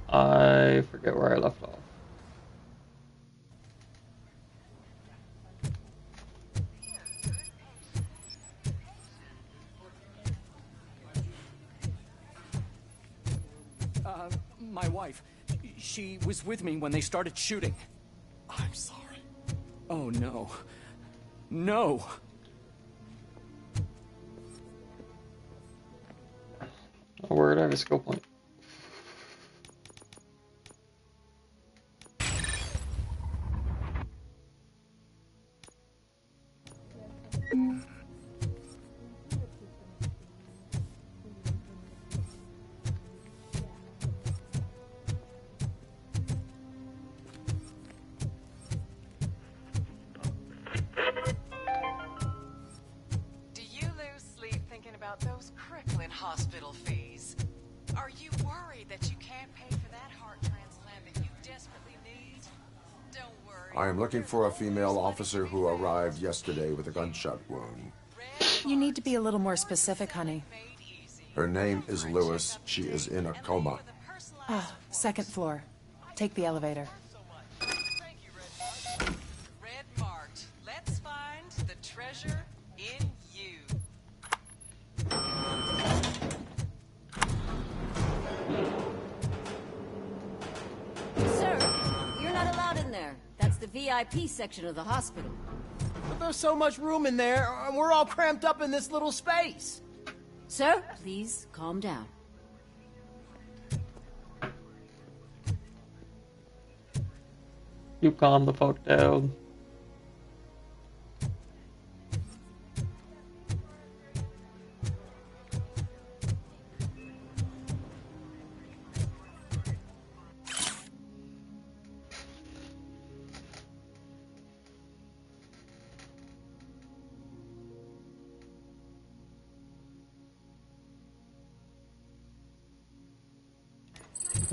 I forget where I left off. My wife. She was with me when they started shooting. I'm sorry. Oh, no. No! Oh, where did I have a skill point? Those crippling hospital fees. Are you worried that you can't pay for that heart transplant that you desperately need? Don't worry. I am looking for a female officer who arrived yesterday with a gunshot wound. You need to be a little more specific, honey. Her name is Lewis. She is in a coma. Oh, second floor. Take the elevator. Thank you, Red marked. Let's find the treasure in you. Sir, you're not allowed in there. That's the VIP section of the hospital. But there's so much room in there, and we're all cramped up in this little space. Sir, please calm down. You calm the fuck down.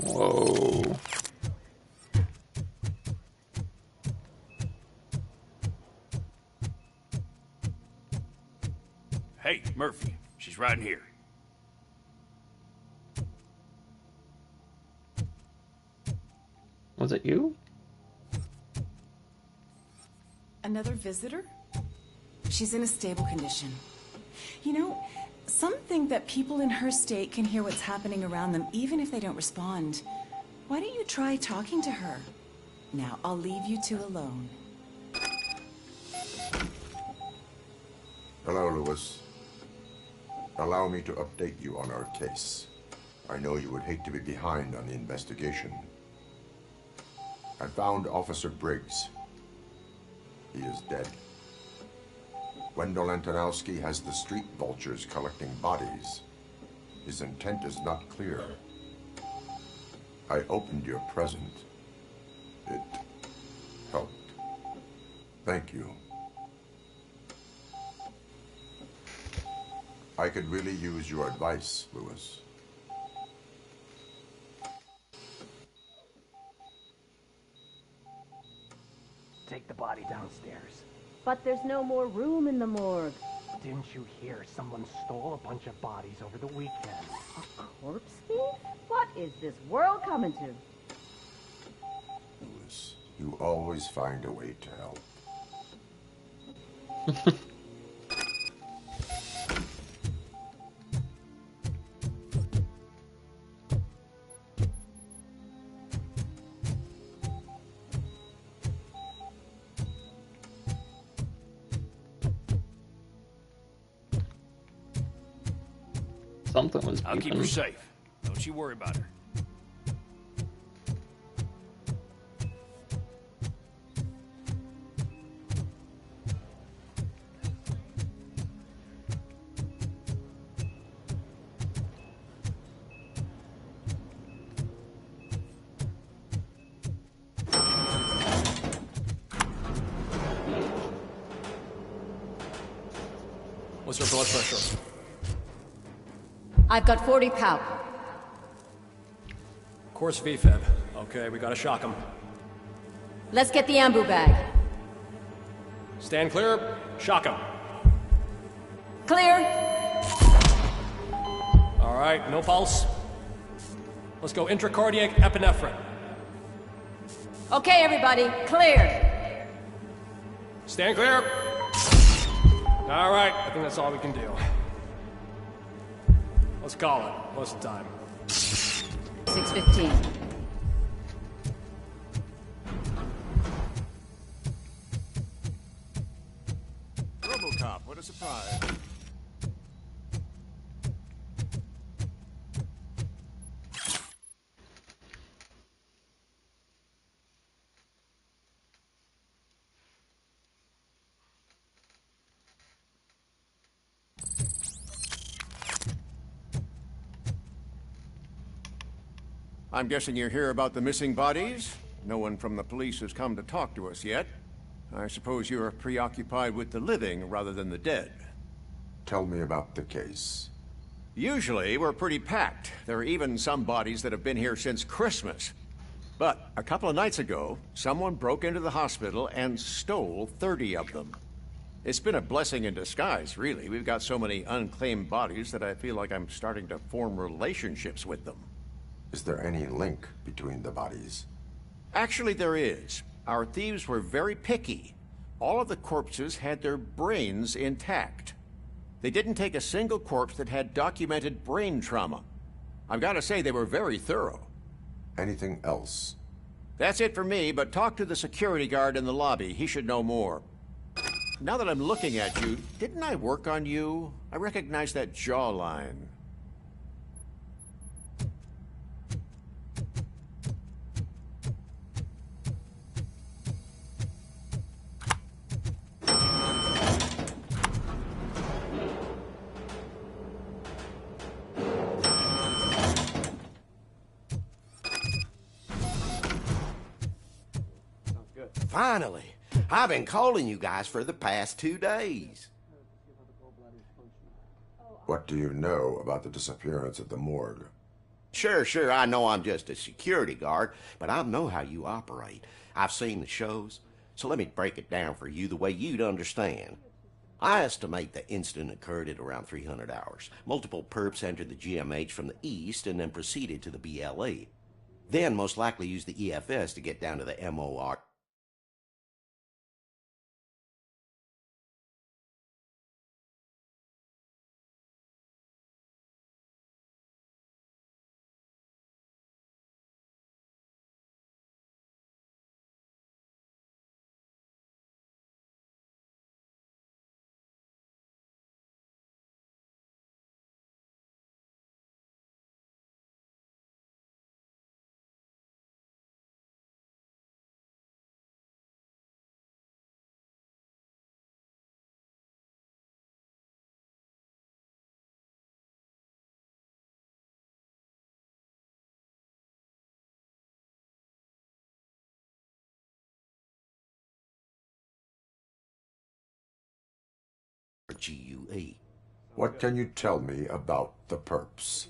Whoa. Hey, Murphy. She's right here. Was it you? Another visitor? She's in a stable condition. You know, some think that people in her state can hear what's happening around them even if they don't respond. Why don't you try talking to her? Now, I'll leave you two alone. Hello, Lewis. Allow me to update you on our case. I know you would hate to be behind on the investigation. I found Officer Briggs. He is dead. Wendell Antonowski has the street vultures collecting bodies. His intent is not clear. I opened your present. It helped. Thank you. I could really use your advice, Lewis. Take the body downstairs. But there's no more room in the morgue. Didn't you hear someone stole a bunch of bodies over the weekend? A corpse thief? What is this world coming to? Lewis, you always find a way to help. Something was I'll keep beeping. her safe. Don't you worry about her. What's her blood pressure? I've got 40 pow. Course VFib. Okay, we gotta shock him. Let's get the ambu bag. Stand clear. Shock him. Clear. All right, no pulse. Let's go intracardiac epinephrine. Okay, everybody, clear. Stand clear. All right, I think that's all we can do. Let's call it. What's the time? 6:15. Robocock, what a surprise. I'm guessing you're here about the missing bodies? No one from the police has come to talk to us yet. I suppose you're preoccupied with the living rather than the dead. Tell me about the case. Usually, we're pretty packed. There are even some bodies that have been here since Christmas. But a couple of nights ago, someone broke into the hospital and stole 30 of them. It's been a blessing in disguise, really. We've got so many unclaimed bodies that I feel like I'm starting to form relationships with them. Is there any link between the bodies? Actually, there is. Our thieves were very picky. All of the corpses had their brains intact. They didn't take a single corpse that had documented brain trauma. I've got to say, they were very thorough. Anything else? That's it for me, but talk to the security guard in the lobby. He should know more. Now that I'm looking at you, didn't I work on you? I recognize that jawline. Finally! I've been calling you guys for the past 2 days. What do you know about the disappearance at the morgue? Sure, I know I'm just a security guard, but I know how you operate. I've seen the shows, so let me break it down for you the way you'd understand. I estimate the incident occurred at around 300 hours. Multiple perps entered the GMH from the east and then proceeded to the BLE. Then most likely used the EFS to get down to the MOR. GUE. What can you tell me about the perps?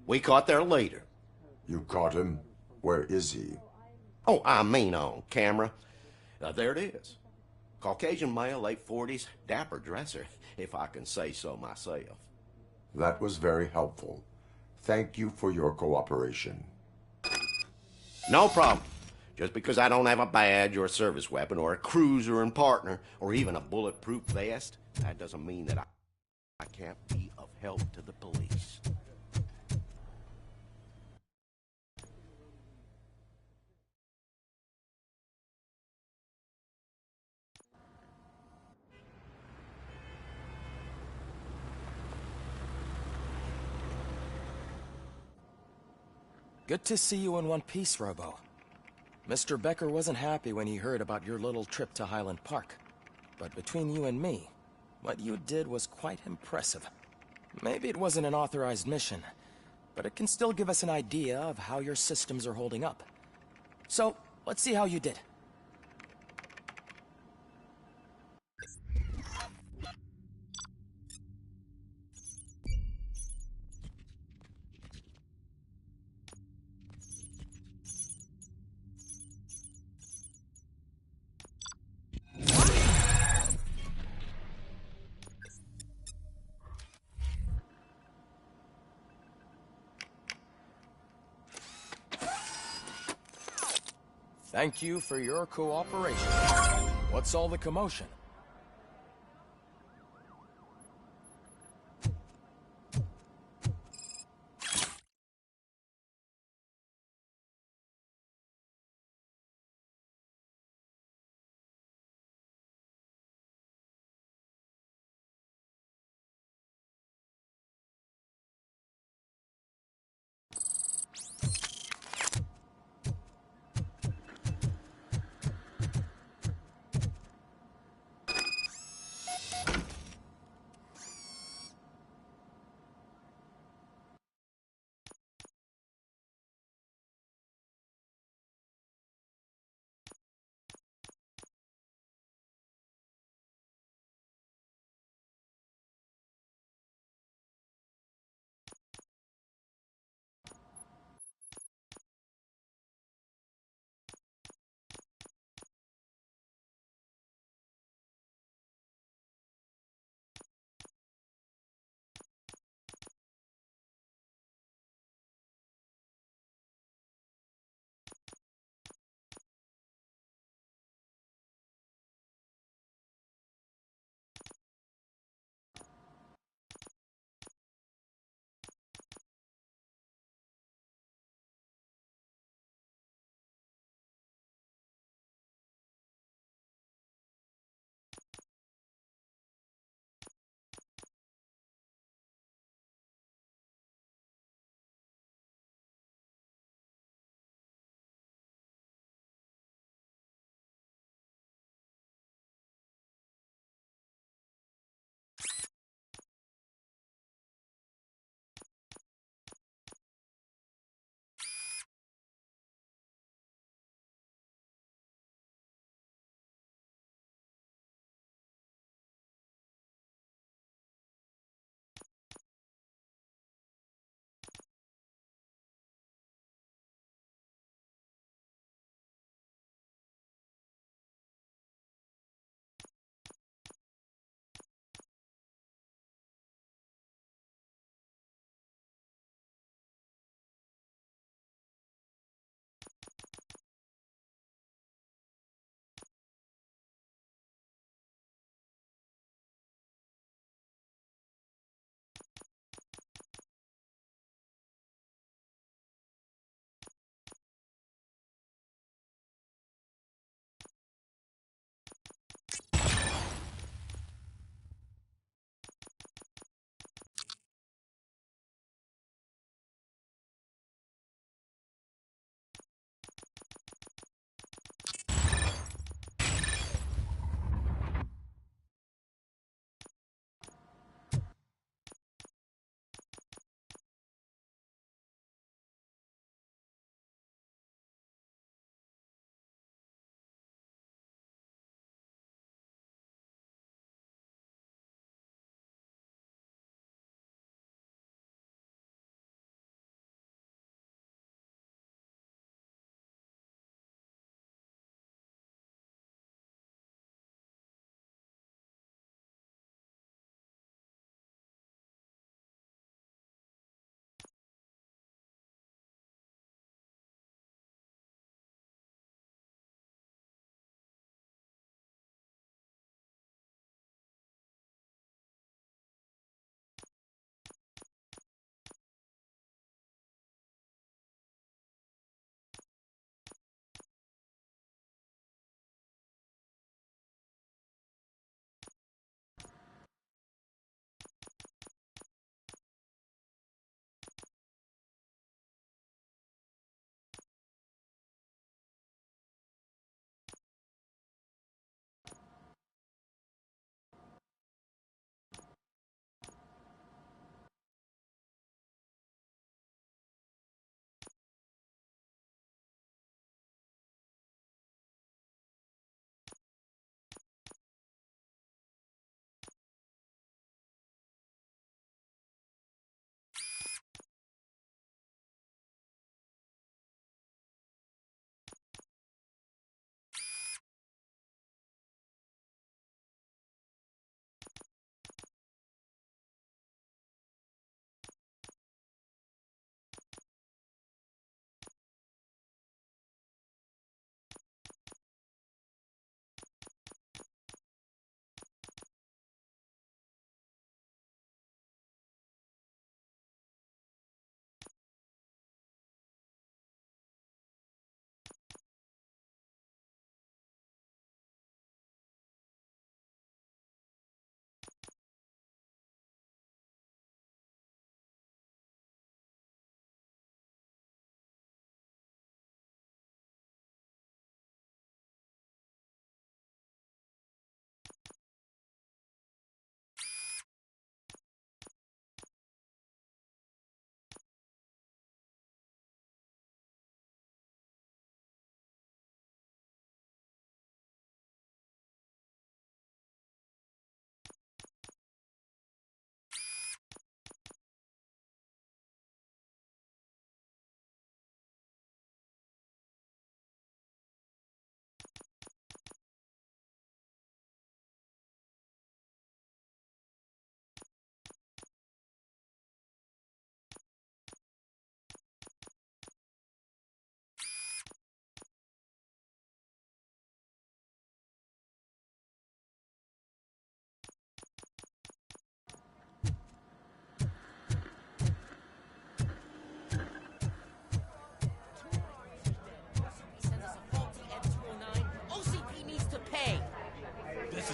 We caught their leader. You caught him? Where is he? Oh, I mean on camera. There it is. Caucasian male, late 40s, dapper dresser, if I can say so myself. That was very helpful. Thank you for your cooperation. No problem. Just because I don't have a badge or a service weapon or a cruiser and partner or even a bulletproof vest, that doesn't mean that I can't be of help to the police. Good to see you in one piece, Robo. Mr. Becker wasn't happy when he heard about your little trip to Highland Park. But between you and me, what you did was quite impressive. Maybe it wasn't an authorized mission, but it can still give us an idea of how your systems are holding up. So, let's see how you did. Thank you for your cooperation. What's all the commotion?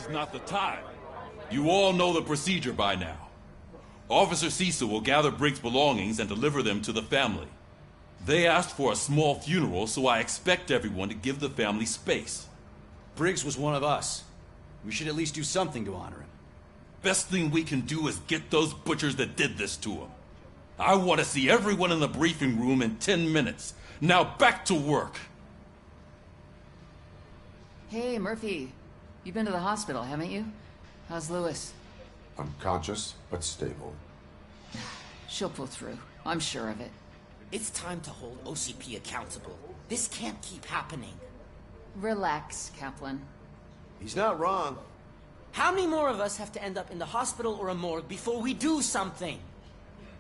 is not the time. You all know the procedure by now. Officer Cecil will gather Briggs' belongings and deliver them to the family. They asked for a small funeral, so I expect everyone to give the family space. Briggs was one of us. We should at least do something to honor him. Best thing we can do is get those butchers that did this to him. I want to see everyone in the briefing room in 10 minutes. Now back to work. Hey, Murphy. You've been to the hospital, haven't you? How's Lewis? Unconscious, but stable. She'll pull through. I'm sure of it. It's time to hold OCP accountable. This can't keep happening. Relax, Kaplan. He's not wrong. How many more of us have to end up in the hospital or a morgue before we do something?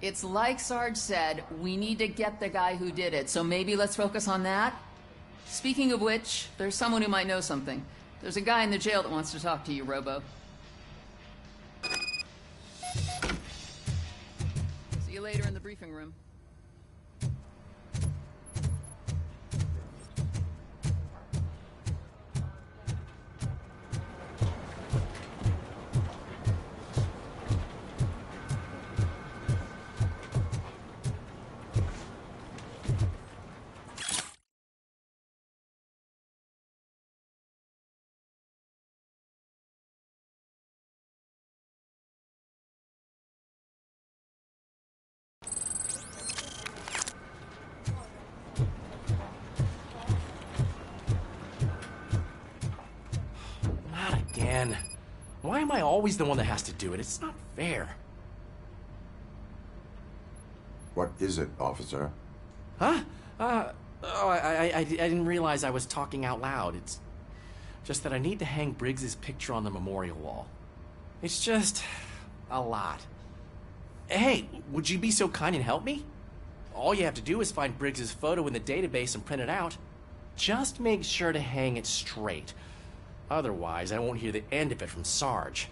It's like Sarge said, we need to get the guy who did it, so maybe let's focus on that? Speaking of which, there's someone who might know something. There's a guy in the jail that wants to talk to you, Robo. See you later in the briefing room. Again. Why am I always the one that has to do it? It's not fair. What is it, officer? Huh? I didn't realize I was talking out loud. It's just that I need to hang Briggs's picture on the memorial wall. It's just a lot. Hey, would you be so kind and help me? All you have to do is find Briggs's photo in the database and print it out. Just make sure to hang it straight. Otherwise, I won't hear the end of it from Sarge.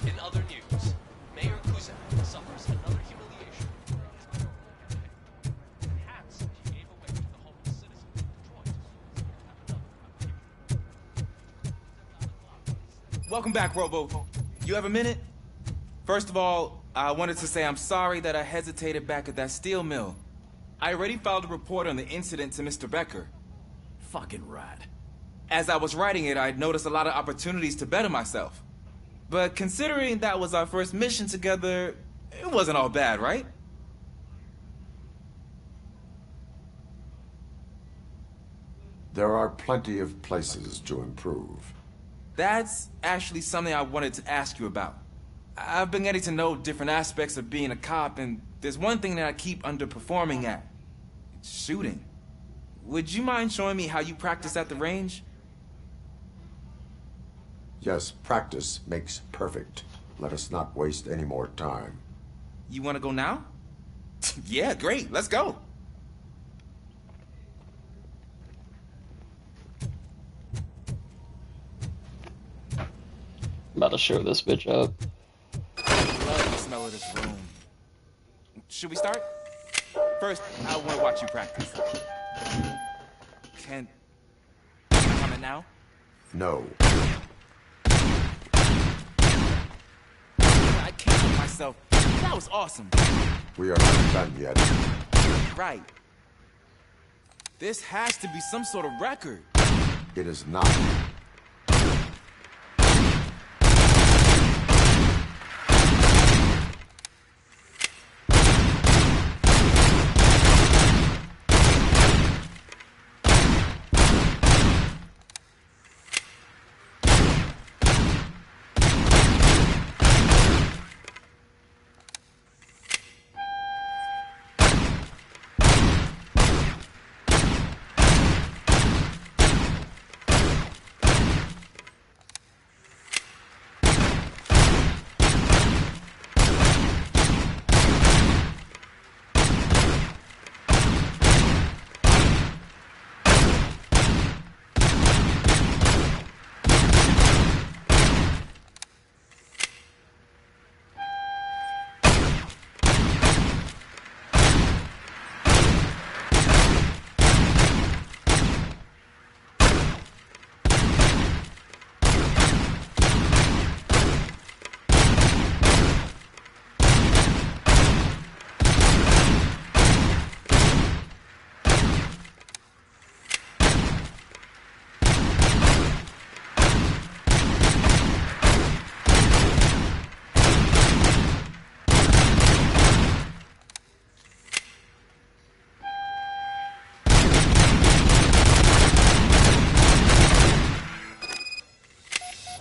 In other news, Mayor Kuzak suffers another humiliation. Hats he gave away to the homeless citizens of Detroit. Welcome back, Robo. You have a minute? First of all, I wanted to say I'm sorry that I hesitated back at that steel mill. I already filed a report on the incident to Mr. Becker. Fucking rad. As I was writing it, I'd noticed a lot of opportunities to better myself. But considering that was our first mission together, it wasn't all bad, right? There are plenty of places to improve. That's actually something I wanted to ask you about. I've been getting to know different aspects of being a cop, and there's one thing that I keep underperforming at. It's shooting. Would you mind showing me how you practice at the range? Yes, practice makes perfect. Let us not waste any more time. You want to go now? Yeah, great. Let's go. I'm about to show this bitch up. I love the smell of this room. Should we start? First, I want to watch you practice. Can I comment now? No. I can't help myself. That was awesome. We are not done yet. Right. This has to be some sort of record. It is not.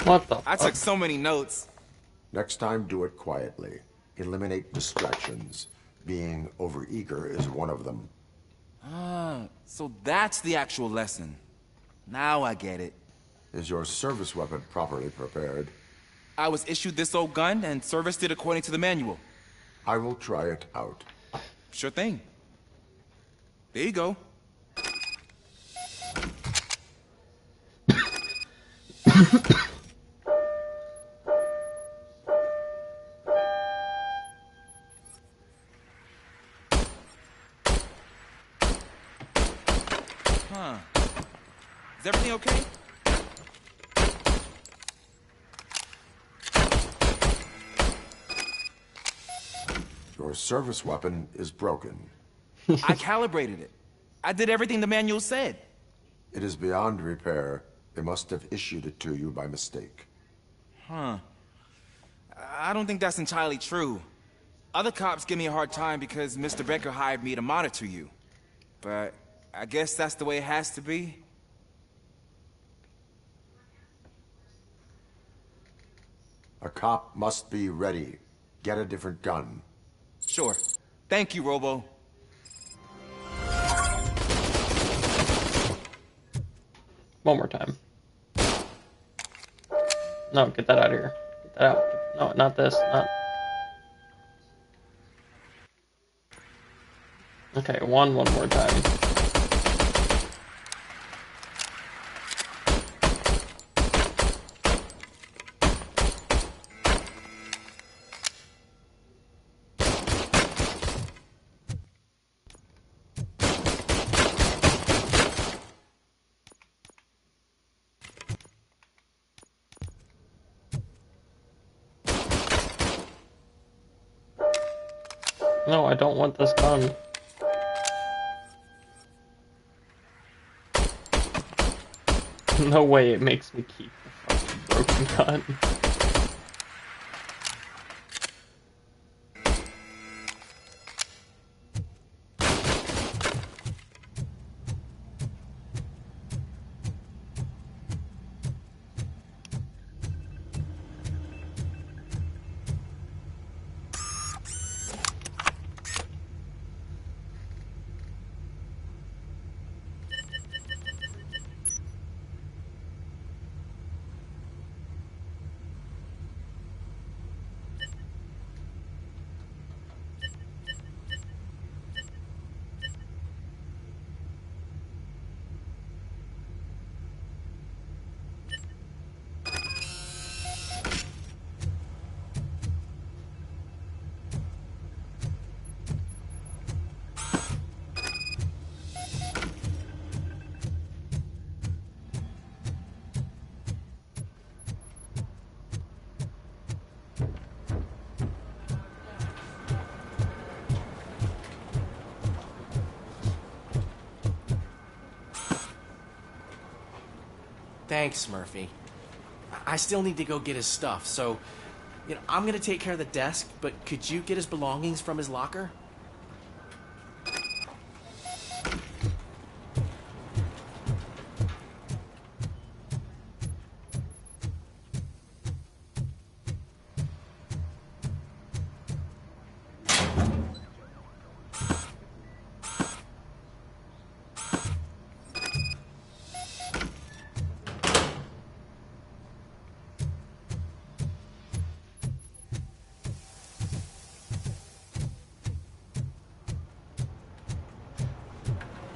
What the I fuck? took so many notes. Next time, do it quietly. Eliminate distractions. Being overeager is one of them. Ah, so that's the actual lesson. Now I get it. Is your service weapon properly prepared? I was issued this old gun and serviced it according to the manual. I will try it out. Sure thing. There you go. Huh. Is everything okay? Your service weapon is broken. I calibrated it. I did everything the manual said. It is beyond repair. They must have issued it to you by mistake. Huh. I don't think that's entirely true. Other cops give me a hard time because Mr. Becker hired me to monitor you. But I guess that's the way it has to be. A cop must be ready. Get a different gun. Sure. Thank you, Robo. One more time. No, get that out of here. Get that out. No, not this. Not. Okay, one more time. No, I don't want this gun. No way it makes me keep the fucking broken gun. Thanks, Murphy. I still need to go get his stuff, so, I'm gonna take care of the desk, but could you get his belongings from his locker?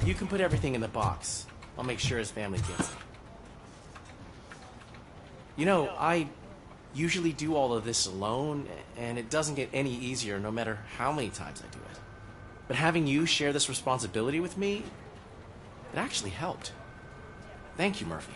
You can put everything in the box. I'll make sure his family gets it. I usually do all of this alone, and it doesn't get any easier no matter how many times I do it. But having you share this responsibility with me, it actually helped. Thank you, Murphy.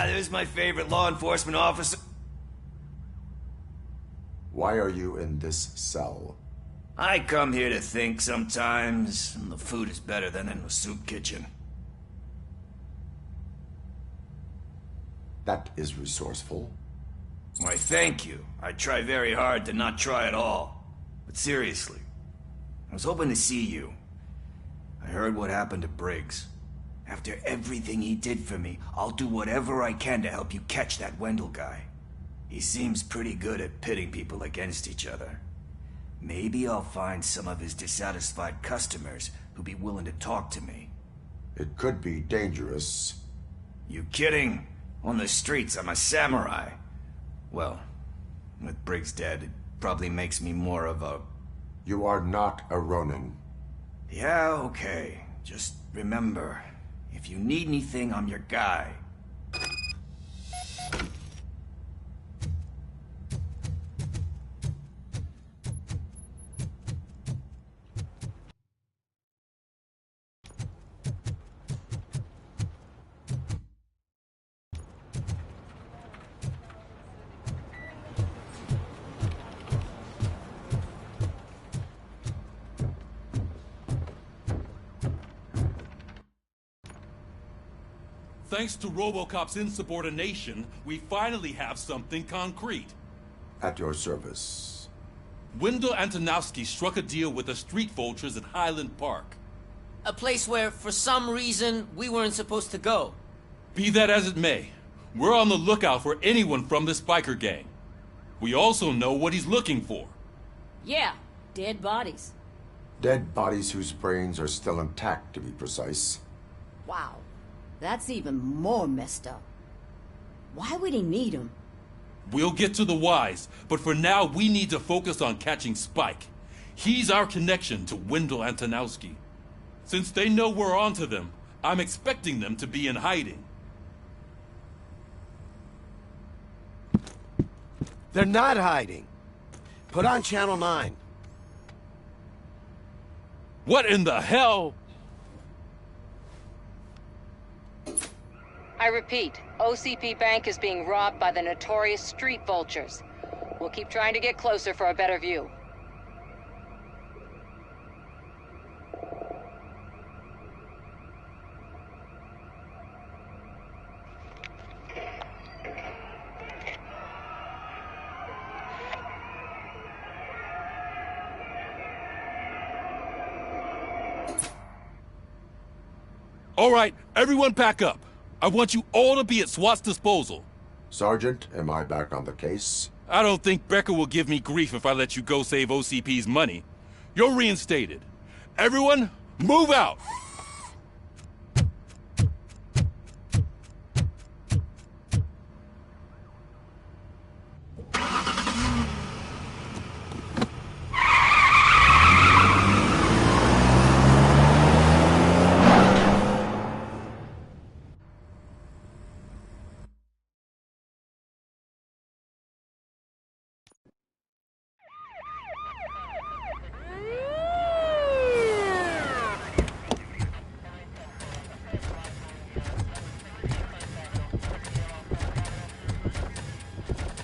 There's my favorite law enforcement officer. Why are you in this cell? I come here to think sometimes, and the food is better than in the soup kitchen. That is resourceful. Why, thank you. I try very hard to not try at all. But seriously, I was hoping to see you. I heard what happened to Briggs. After everything he did for me, I'll do whatever I can to help you catch that Wendell guy. He seems pretty good at pitting people against each other. Maybe I'll find some of his dissatisfied customers who'd be willing to talk to me. It could be dangerous. You kidding? On the streets, I'm a samurai. Well, with Briggs dead, it probably makes me more of a... You are not a Ronin. Yeah, okay. Just remember, if you need anything, I'm your guy. Thanks to Robocock's insubordination, we finally have something concrete. At your service. Wendell Antonowski struck a deal with the street vultures at Highland Park. A place where, for some reason, we weren't supposed to go. Be that as it may, we're on the lookout for anyone from this biker gang. We also know what he's looking for. Yeah, dead bodies. Dead bodies whose brains are still intact, to be precise. Wow, that's even more messed up. Why would he need them? We'll get to the whys, but for now we need to focus on catching Spike. He's our connection to Wendell Antonowski. Since they know we're onto them, I'm expecting them to be in hiding. They're not hiding. Put on Channel 9. What in the hell? I repeat, OCP Bank is being robbed by the notorious street vultures. We'll keep trying to get closer for a better view. All right, everyone pack up. I want you all to be at SWAT's disposal. Sergeant, am I back on the case? I don't think Becker will give me grief if I let you go save OCP's money. You're reinstated. Everyone, move out!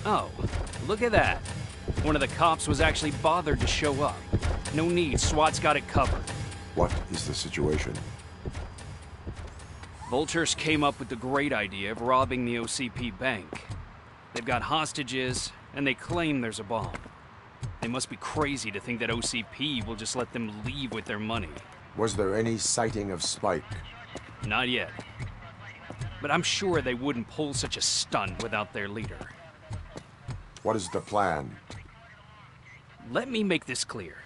Oh, look at that. One of the cops was actually bothered to show up. No need, SWAT's got it covered. What is the situation? Vultures came up with the great idea of robbing the OCP bank. They've got hostages, and they claim there's a bomb. They must be crazy to think that OCP will just let them leave with their money. Was there any sighting of Spike? Not yet. But I'm sure they wouldn't pull such a stunt without their leader. What is the plan? Let me make this clear.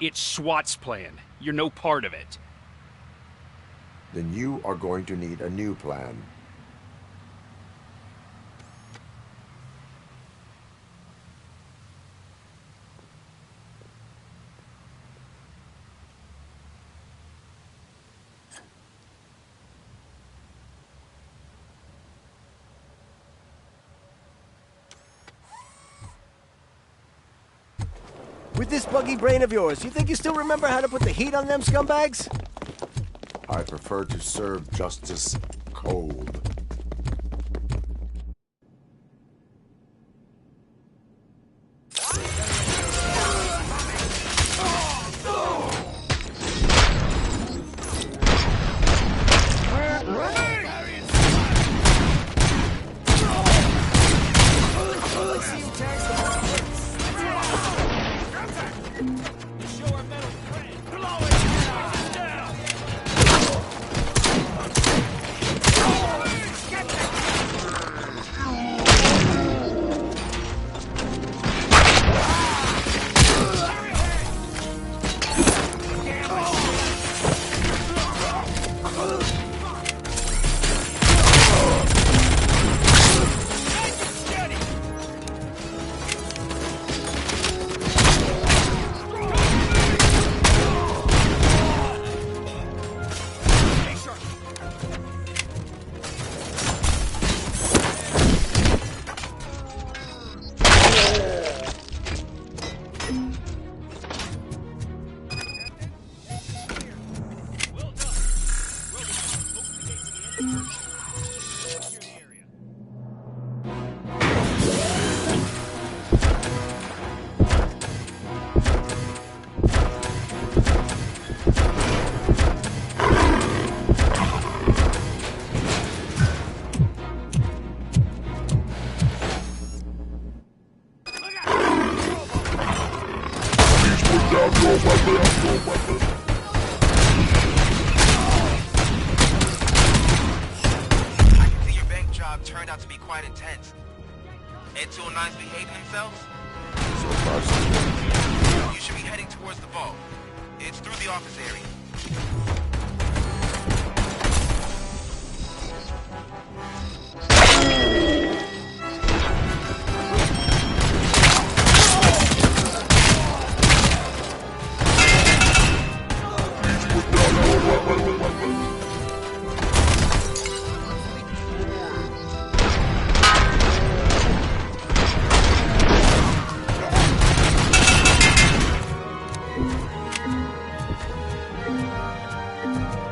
It's SWAT's plan. You're no part of it. Then you are going to need a new plan. With this buggy brain of yours, you think you still remember how to put the heat on them scumbags? I prefer to serve justice cold. I can see your bank job turned out to be quite intense. Ed 209's behaving themselves? So far, so good. You should be heading towards the vault. It's through the office area.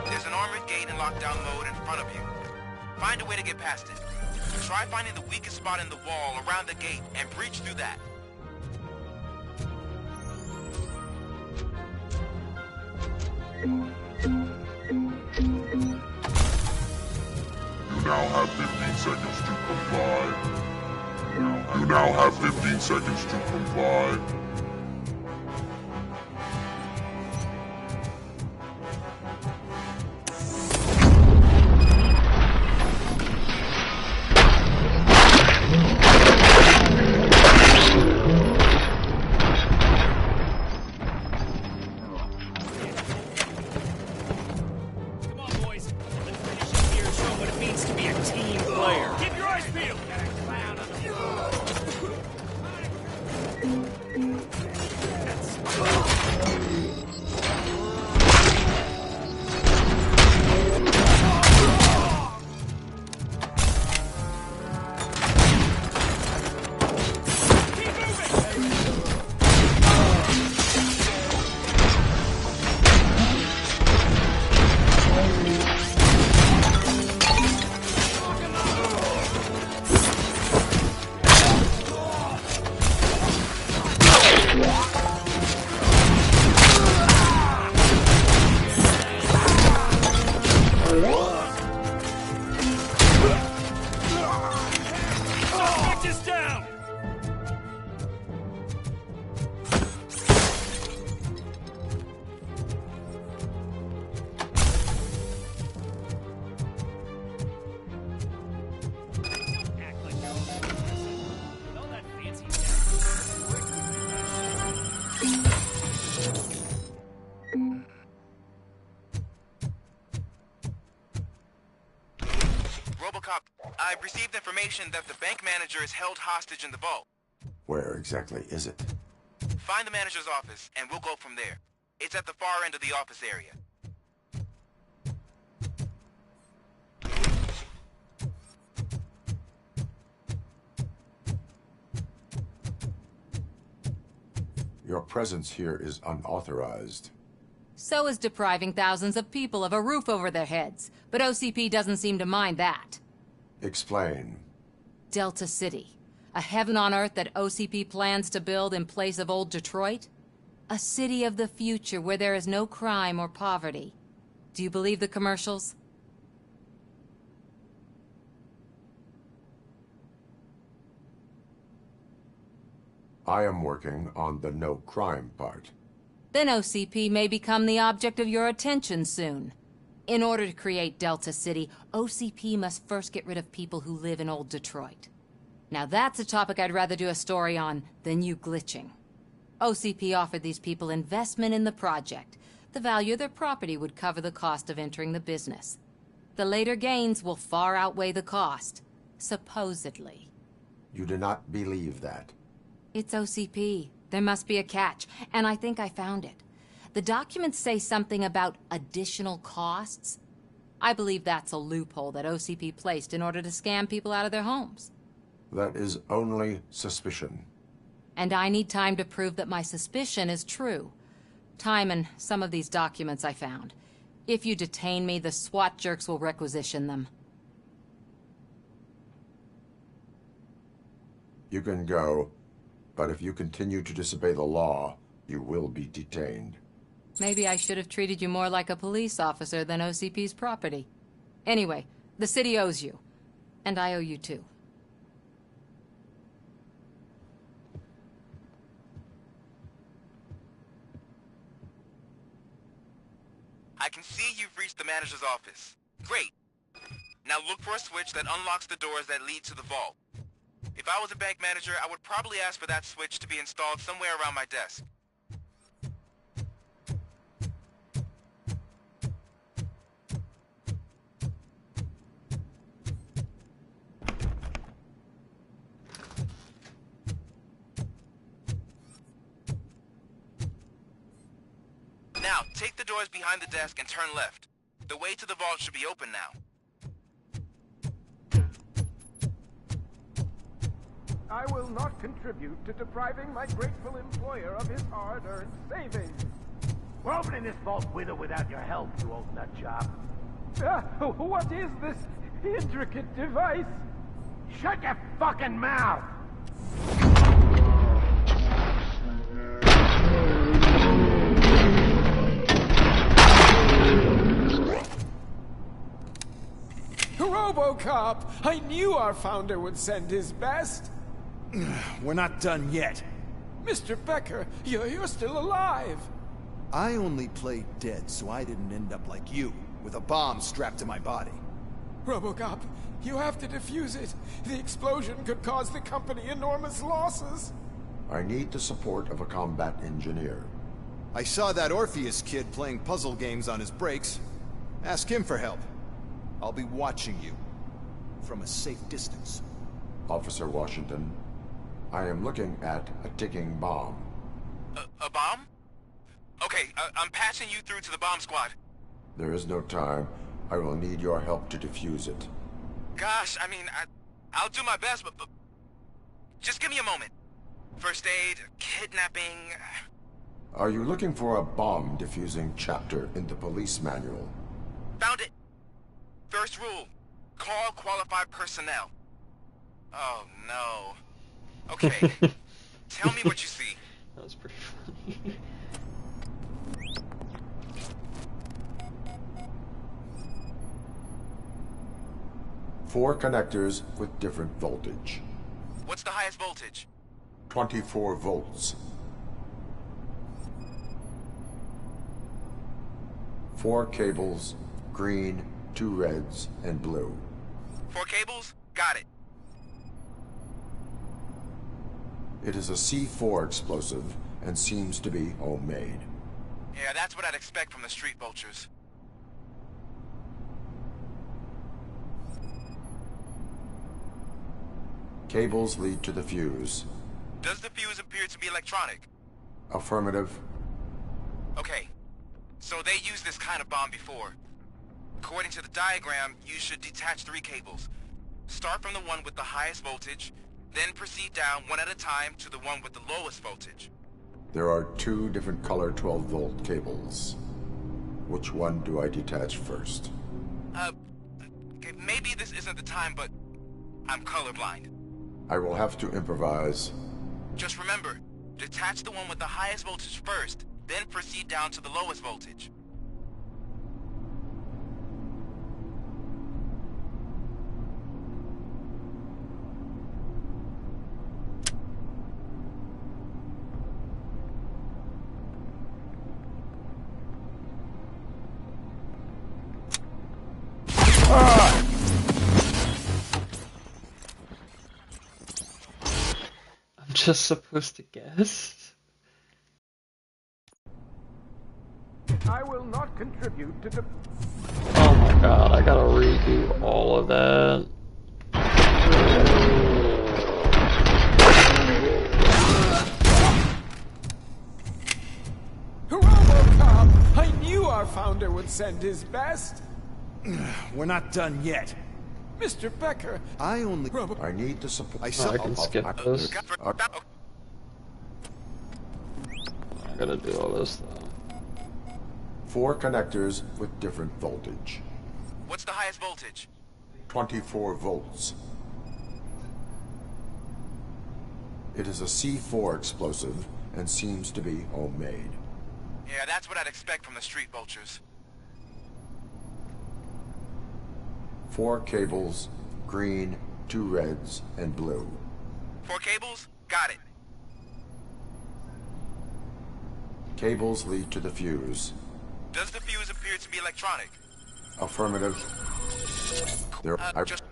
There's an armored gate in lockdown mode in front of you. Find a way to get past it. Try finding the weakest spot in the wall around the gate and breach through that. You now have 15 seconds to comply. You now have 15 seconds to comply. Come on, boys. Let's finish up here and show them what it means to be a team player. Keep your eyes peeled. Robocock, I've received information that the bank manager is held hostage in the vault. Where exactly is it? Find the manager's office, and we'll go from there. It's at the far end of the office area. Your presence here is unauthorized. So is depriving thousands of people of a roof over their heads. But OCP doesn't seem to mind that. Explain. Delta City. A heaven on earth that OCP plans to build in place of old Detroit? A city of the future where there is no crime or poverty. Do you believe the commercials? I am working on the no crime part. Then OCP may become the object of your attention soon. In order to create Delta City, OCP must first get rid of people who live in old Detroit. Now that's a topic I'd rather do a story on than you glitching. OCP offered these people investment in the project. The value of their property would cover the cost of entering the business. The later gains will far outweigh the cost, supposedly. You do not believe that? It's OCP. There must be a catch, and I think I found it. The documents say something about additional costs. I believe that's a loophole that OCP placed in order to scam people out of their homes. That is only suspicion. And I need time to prove that my suspicion is true. Time and some of these documents I found. If you detain me, the SWAT jerks will requisition them. You can go, but if you continue to disobey the law, you will be detained. Maybe I should have treated you more like a police officer than OCP's property. Anyway, the city owes you. And I owe you too. I can see you've reached the manager's office. Great. Now look for a switch that unlocks the doors that lead to the vault. If I was a bank manager, I would probably ask for that switch to be installed somewhere around my desk. Now, take the doors behind the desk and turn left. The way to the vault should be open now. I will not contribute to depriving my grateful employer of his hard-earned savings. We're opening this vault with or without your help, you old nutjob. What is this intricate device? Shut your fucking mouth! Robocop! I knew our founder would send his best! We're not done yet. Mr. Becker, you're still alive! I only played dead so I didn't end up like you, with a bomb strapped to my body. Robocop, you have to defuse it. The explosion could cause the company enormous losses. I need the support of a combat engineer. I saw that Orpheus kid playing puzzle games on his breaks. Ask him for help. I'll be watching you. From a safe distance. Officer Washington, I am looking at a ticking bomb. A bomb? Okay, I'm passing you through to the bomb squad. There is no time. I will need your help to defuse it. Gosh, I mean, I'll do my best, but just give me a moment. First aid, kidnapping... Are you looking for a bomb defusing chapter in the police manual? Found it! First rule, call qualified personnel. Oh, no. Okay, tell me what you see. That was pretty funny. Four connectors with different voltage. What's the highest voltage? 24 volts. 4 cables, green, 2 reds, and blue. 4 cables? Got it. It is a C4 explosive and seems to be homemade. Yeah, that's what I'd expect from the street vultures. Cables lead to the fuse. Does the fuse appear to be electronic? Affirmative. Okay, so they used this kind of bomb before. According to the diagram, you should detach 3 cables. Start from the one with the highest voltage, then proceed down one at a time to the one with the lowest voltage. There are 2 different color 12-volt cables. Which one do I detach first? Okay, maybe this isn't the time, but I'm colorblind. I will have to improvise. Just remember, detach the one with the highest voltage first, then proceed down to the lowest voltage. I'm just supposed to guess? I will not contribute to the... Oh my god, I gotta redo all of that. Robocop! I knew our founder would send his best! We're not done yet. Mr. Becker, I need the support. I can skip this. I gotta do all this though. 4 connectors with different voltage. What's the highest voltage? 24 volts. It is a C4 explosive and seems to be homemade. Yeah, that's what I'd expect from the street vultures. 4 cables, green, 2 reds, and blue. 4 cables? Got it. Cables lead to the fuse. Does the fuse appear appear to be electronic. Affirmative. There, Just...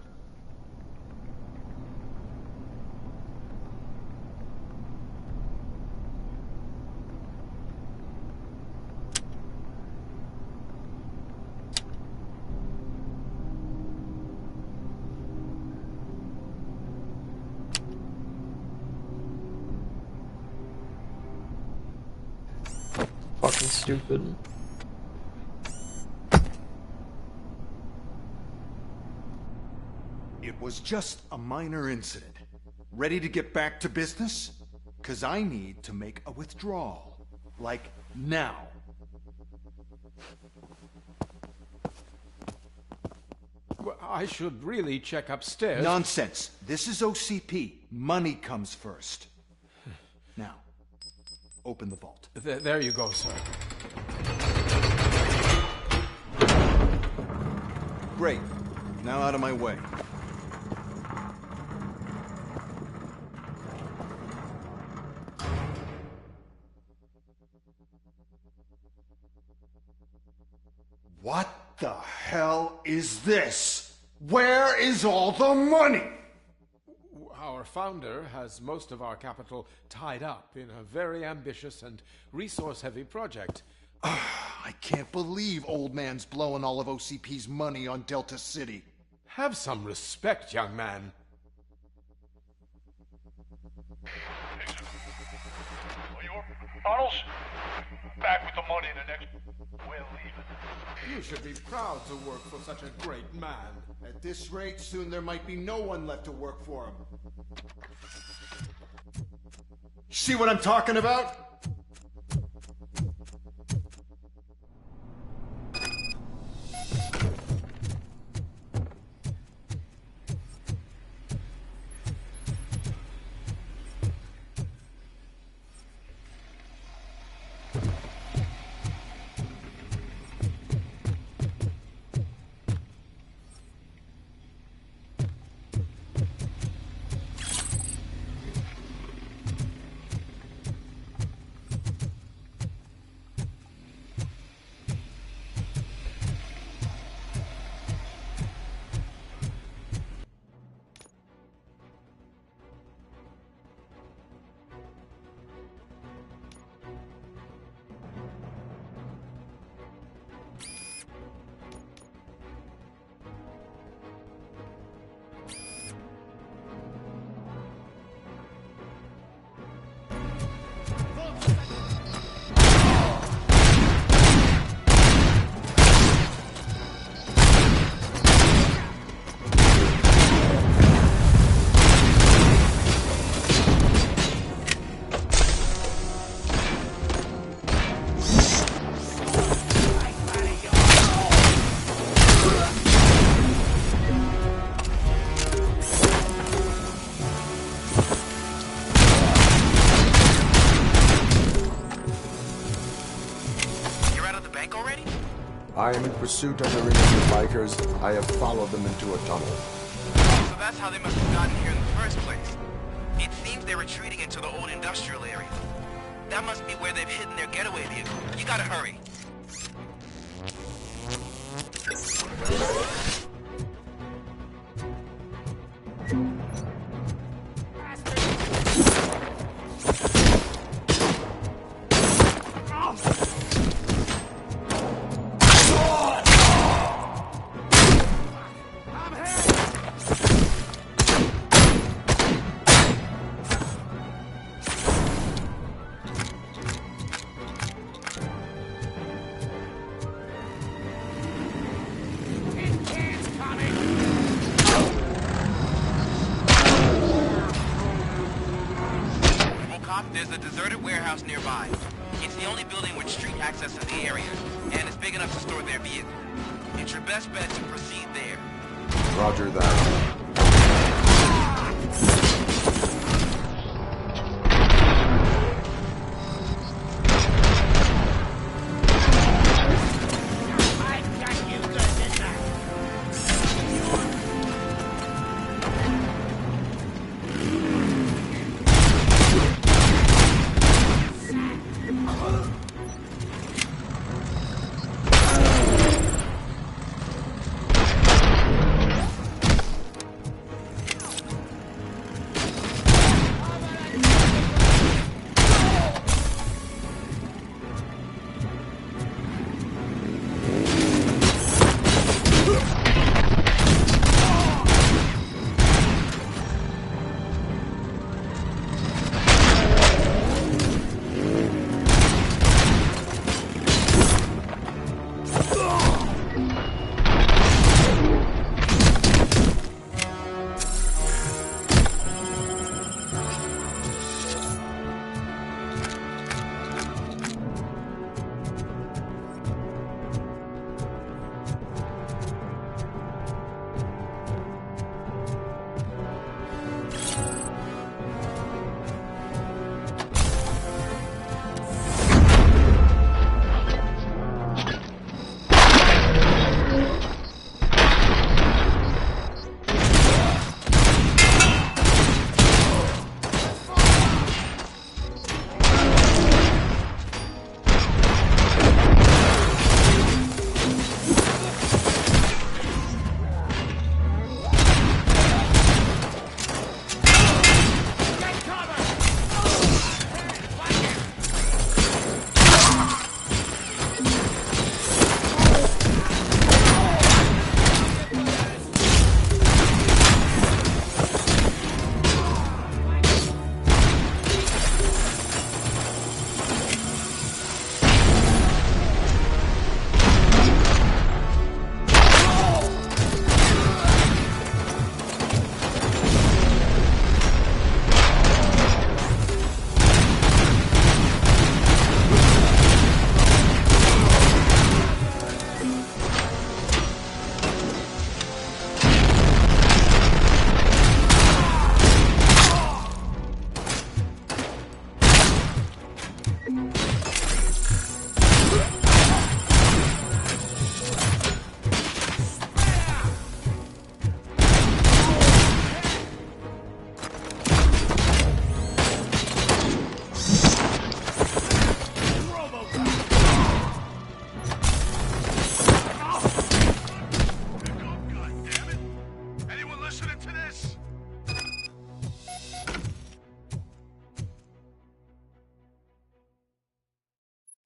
Fucking stupid. It was just a minor incident. Ready to get back to business? 'Cause I need to make a withdrawal. Like, now. Well, I should really check upstairs. Nonsense. This is OCP. Money comes first. Now, open the vault. There you go, sir. Great. Now out of my way. What the hell is this? Where is all the money? Our founder has most of our capital tied up in a very ambitious and resource-heavy project. I can't believe old man's blowing all of OCP's money on Delta City. Have some respect, young man. Arnold's back with the money in the next... We're leaving. You should be proud to work for such a great man. At this rate, soon there might be no one left to work for him. See what I'm talking about? I am in pursuit of the remaining bikers. I have followed them into a tunnel. So that's how they must have gotten here in the first place. It seems they're retreating into the old industrial area. That must be where they've hidden their getaway vehicle. You gotta hurry. There's a deserted warehouse nearby. It's the only building with street access to the area, and it's big enough to store their vehicle. It's your best bet to proceed there. Roger that.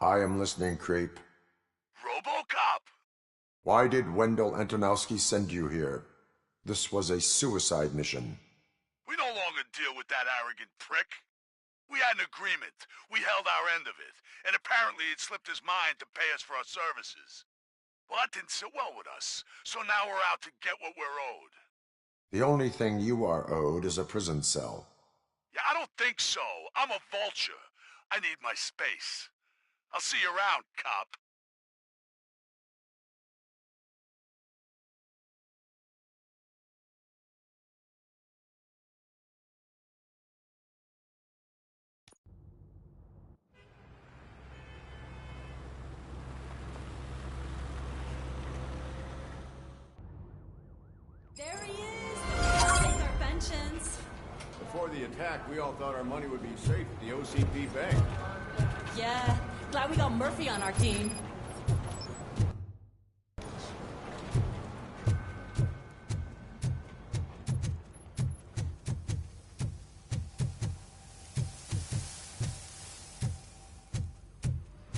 I am listening, Creep. Robocop! Why did Wendell Antonowski send you here? This was a suicide mission. We no longer deal with that arrogant prick. We had an agreement. We held our end of it. And apparently it slipped his mind to pay us for our services. Well, that didn't sit well with us. So now we're out to get what we're owed. The only thing you are owed is a prison cell. Yeah, I don't think so. I'm a vulture. I need my space. I'll see you around, cop. There he is! We'll take our pensions. Before the attack, we all thought our money would be safe at the OCP bank. Yeah, glad we got Murphy on our team.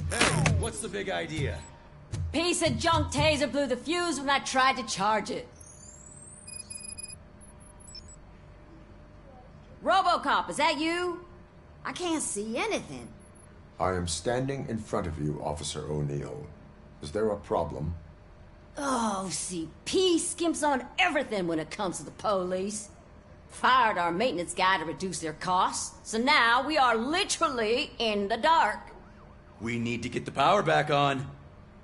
Hey, what's the big idea? Piece of junk taser blew the fuse when I tried to charge it. Robocop, is that you? I can't see anything. I am standing in front of you, Officer O'Neill. Is there a problem? Oh, OCP skimps on everything when it comes to the police. Fired our maintenance guy to reduce their costs, so now we are literally in the dark. We need to get the power back on.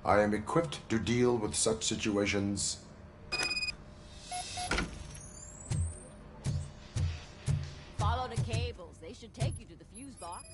I am equipped to deal with such situations. Follow the cables. They should take you to the fuse box.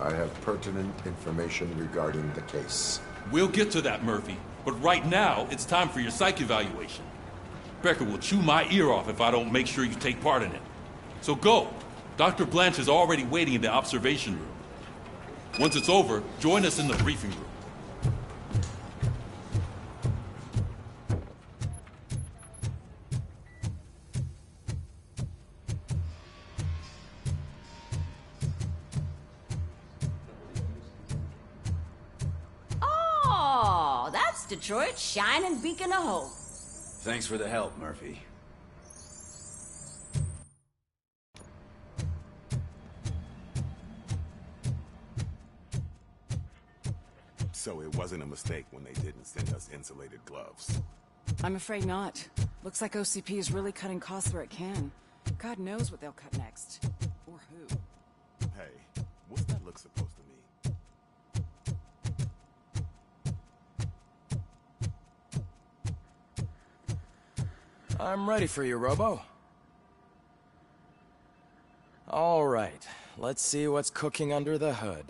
I have pertinent information regarding the case. We'll get to that, Murphy. But right now, it's time for your psych evaluation. Becker will chew my ear off if I don't make sure you take part in it. So go. Dr. Blanche is already waiting in the observation room. Once it's over, join us in the briefing room. Oh, that's Detroit's shining beacon of hope. Thanks for the help, Murphy. So it wasn't a mistake when they didn't send us insulated gloves. I'm afraid not. Looks like OCP is really cutting costs where it can. God knows what they'll cut next. Or who. Hey, what's that look supposed to mean? I'm ready for you, Robo. All right, let's see what's cooking under the hood.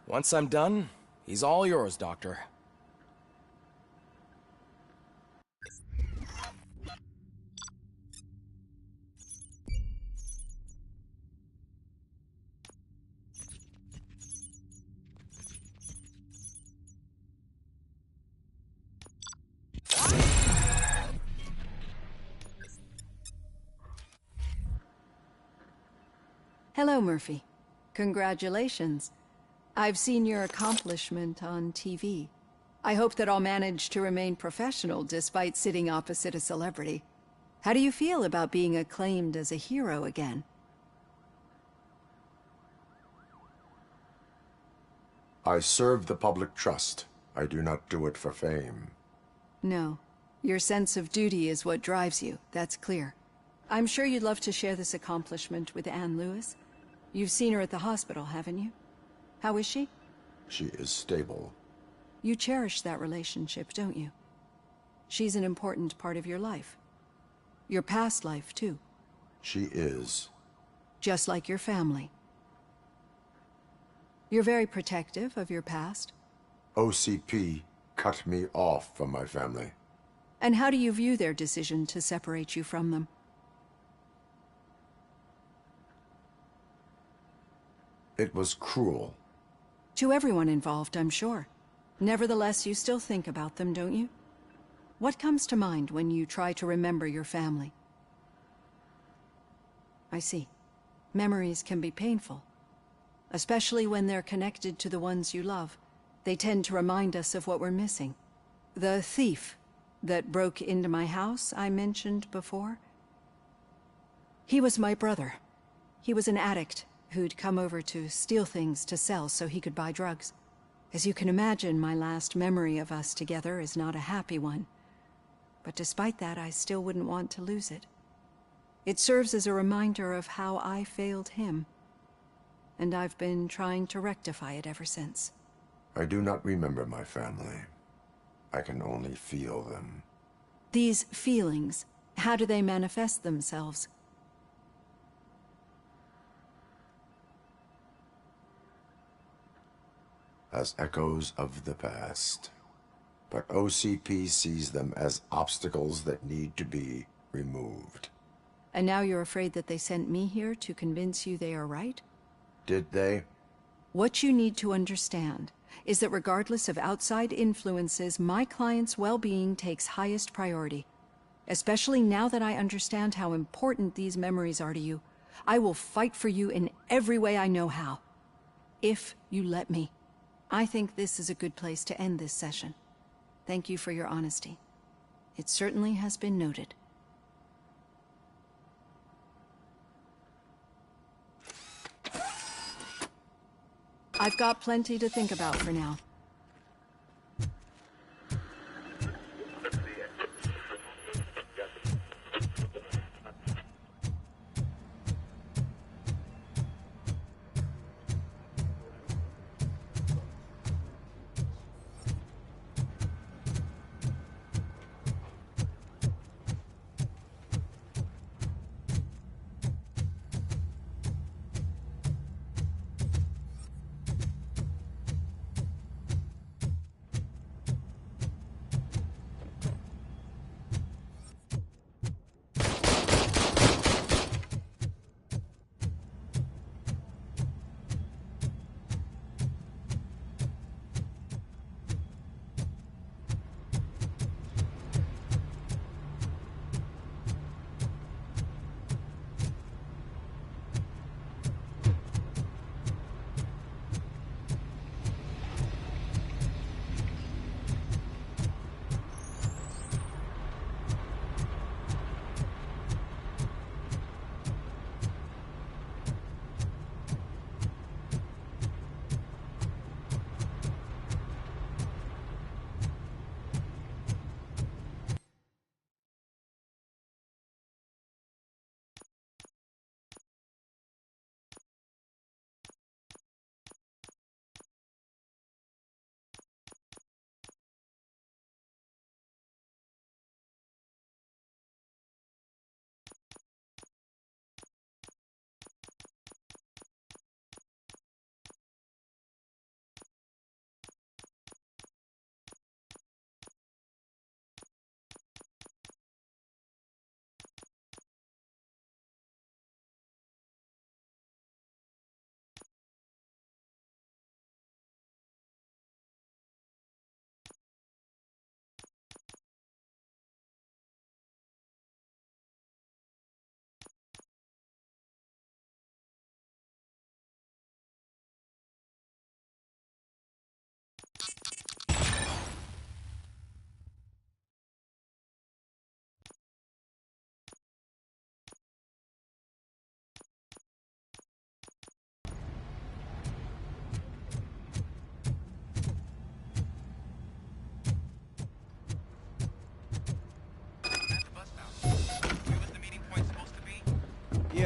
Once I'm done, he's all yours, Doctor. Hello, Murphy. Congratulations. I've seen your accomplishment on TV. I hope that I'll manage to remain professional despite sitting opposite a celebrity. How do you feel about being acclaimed as a hero again? I serve the public trust. I do not do it for fame. No. Your sense of duty is what drives you, that's clear. I'm sure you'd love to share this accomplishment with Anne Lewis. You've seen her at the hospital, haven't you? How is she? She is stable. You cherish that relationship, don't you? She's an important part of your life. Your past life, too. She is. Just like your family. You're very protective of your past. OCP cut me off from my family. And how do you view their decision to separate you from them? It was cruel. To everyone involved, I'm sure. Nevertheless, you still think about them, don't you? What comes to mind when you try to remember your family? I see. Memories can be painful. Especially when they're connected to the ones you love. They tend to remind us of what we're missing. The thief that broke into my house I mentioned before? He was my brother. He was an addict who'd come over to steal things to sell so he could buy drugs. As you can imagine, my last memory of us together is not a happy one. But despite that, I still wouldn't want to lose it. It serves as a reminder of how I failed him. And I've been trying to rectify it ever since. I do not remember my family. I can only feel them. These feelings, how do they manifest themselves? As echoes of the past. But OCP sees them as obstacles that need to be removed. And now you're afraid that they sent me here to convince you they are right? Did they? What you need to understand is that regardless of outside influences, my client's well-being takes highest priority. Especially now that I understand how important these memories are to you, I will fight for you in every way I know how. If you let me. I think this is a good place to end this session. Thank you for your honesty. It certainly has been noted. I've got plenty to think about for now.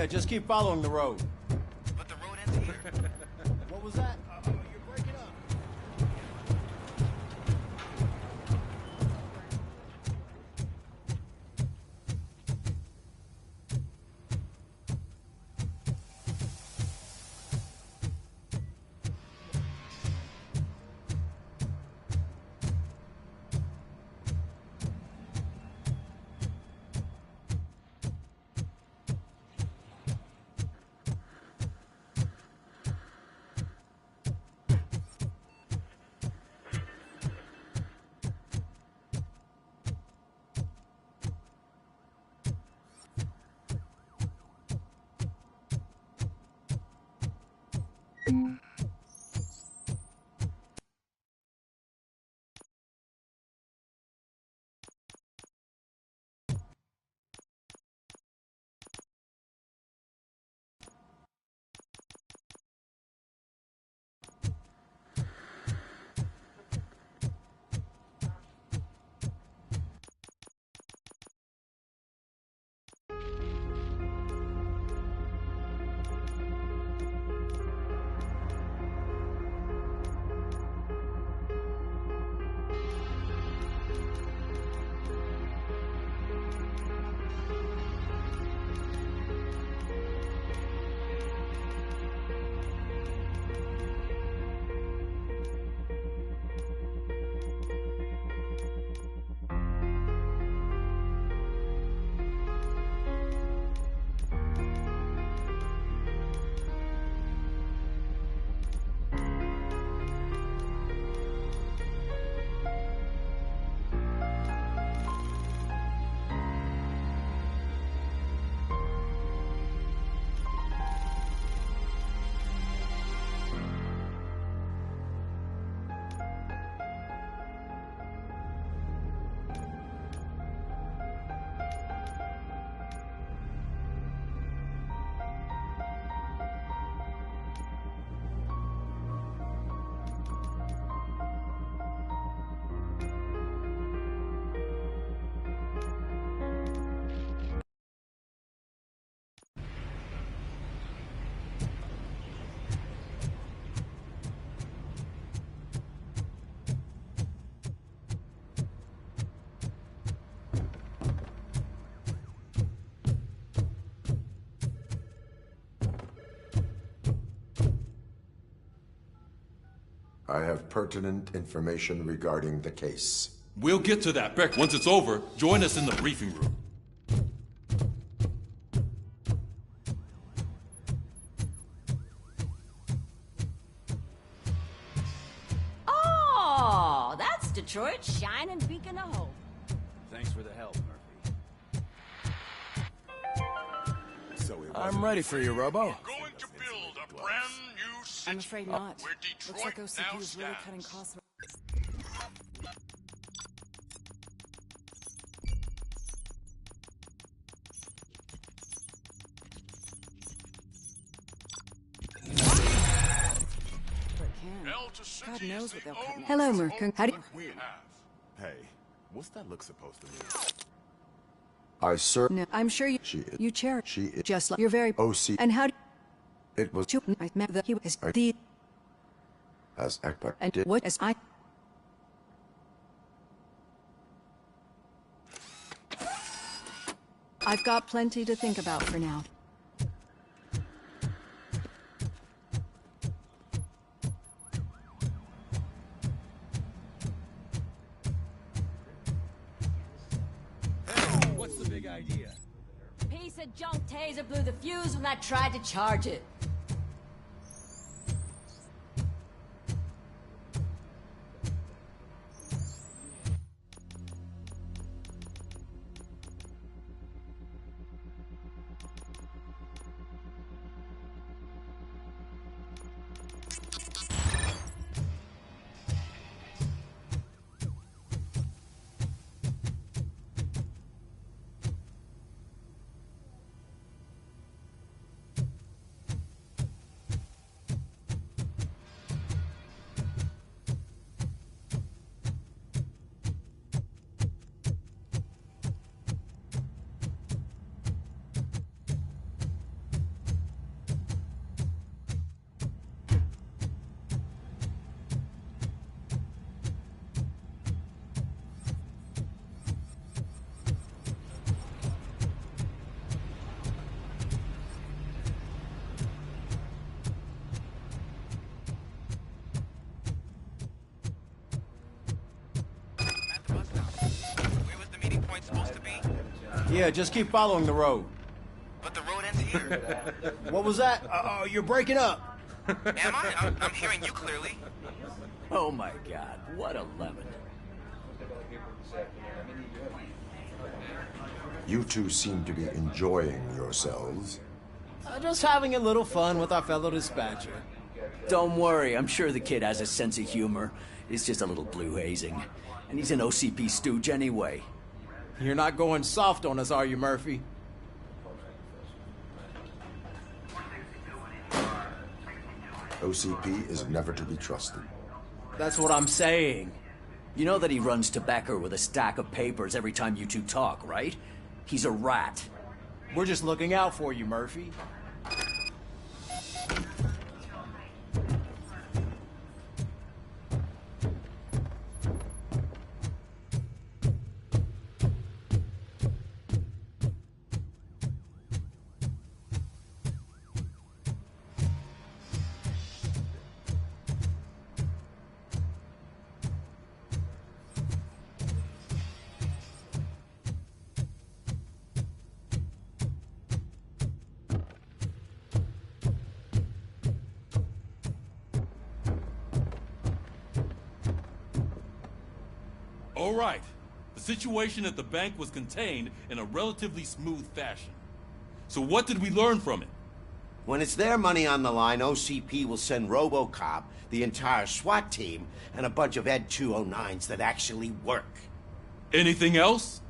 Yeah, just keep following the road. But the road ends here. What was that? You're breaking up. I have pertinent information regarding the case. We'll get to that, Beck. Once it's over, join us in the briefing room. Oh, that's Detroit's shining beacon of hope. Thanks for the help, Murphy. I'm ready for you, Robo. Going to build a brand new city. I'm afraid not. Where Looks like Detroit OCP now is really stands. cutting costs. God knows what they'll cut next. Hello, Merkin. How do you... We have. Hey, what's that look supposed to mean? I No, I'm sure you... She is. You cherish... She is. Just like... You're very... OC. And how do... It was. I met that he was... I- The... As Ekbek And did. what as I... I've got plenty to think about for now. What's the big idea? Piece of junk taser blew the fuse when I tried to charge it. Yeah, just keep following the road. But the road ends here. What was that? Oh, you're breaking up. Am I? I'm hearing you clearly. Oh my god, what a lemon. You two seem to be enjoying yourselves. Just having a little fun with our fellow dispatcher. Don't worry, I'm sure the kid has a sense of humor. It's just a little blue hazing. And he's an OCP stooge anyway. You're not going soft on us, are you, Murphy? OCP is never to be trusted. That's what I'm saying. You know that he runs to Becker with a stack of papers every time you two talk, right? He's a rat. We're just looking out for you, Murphy. All right. The situation at the bank was contained in a relatively smooth fashion. So what did we learn from it? When it's their money on the line, OCP will send Robocock, the entire SWAT team, and a bunch of Ed 209s that actually work. Anything else?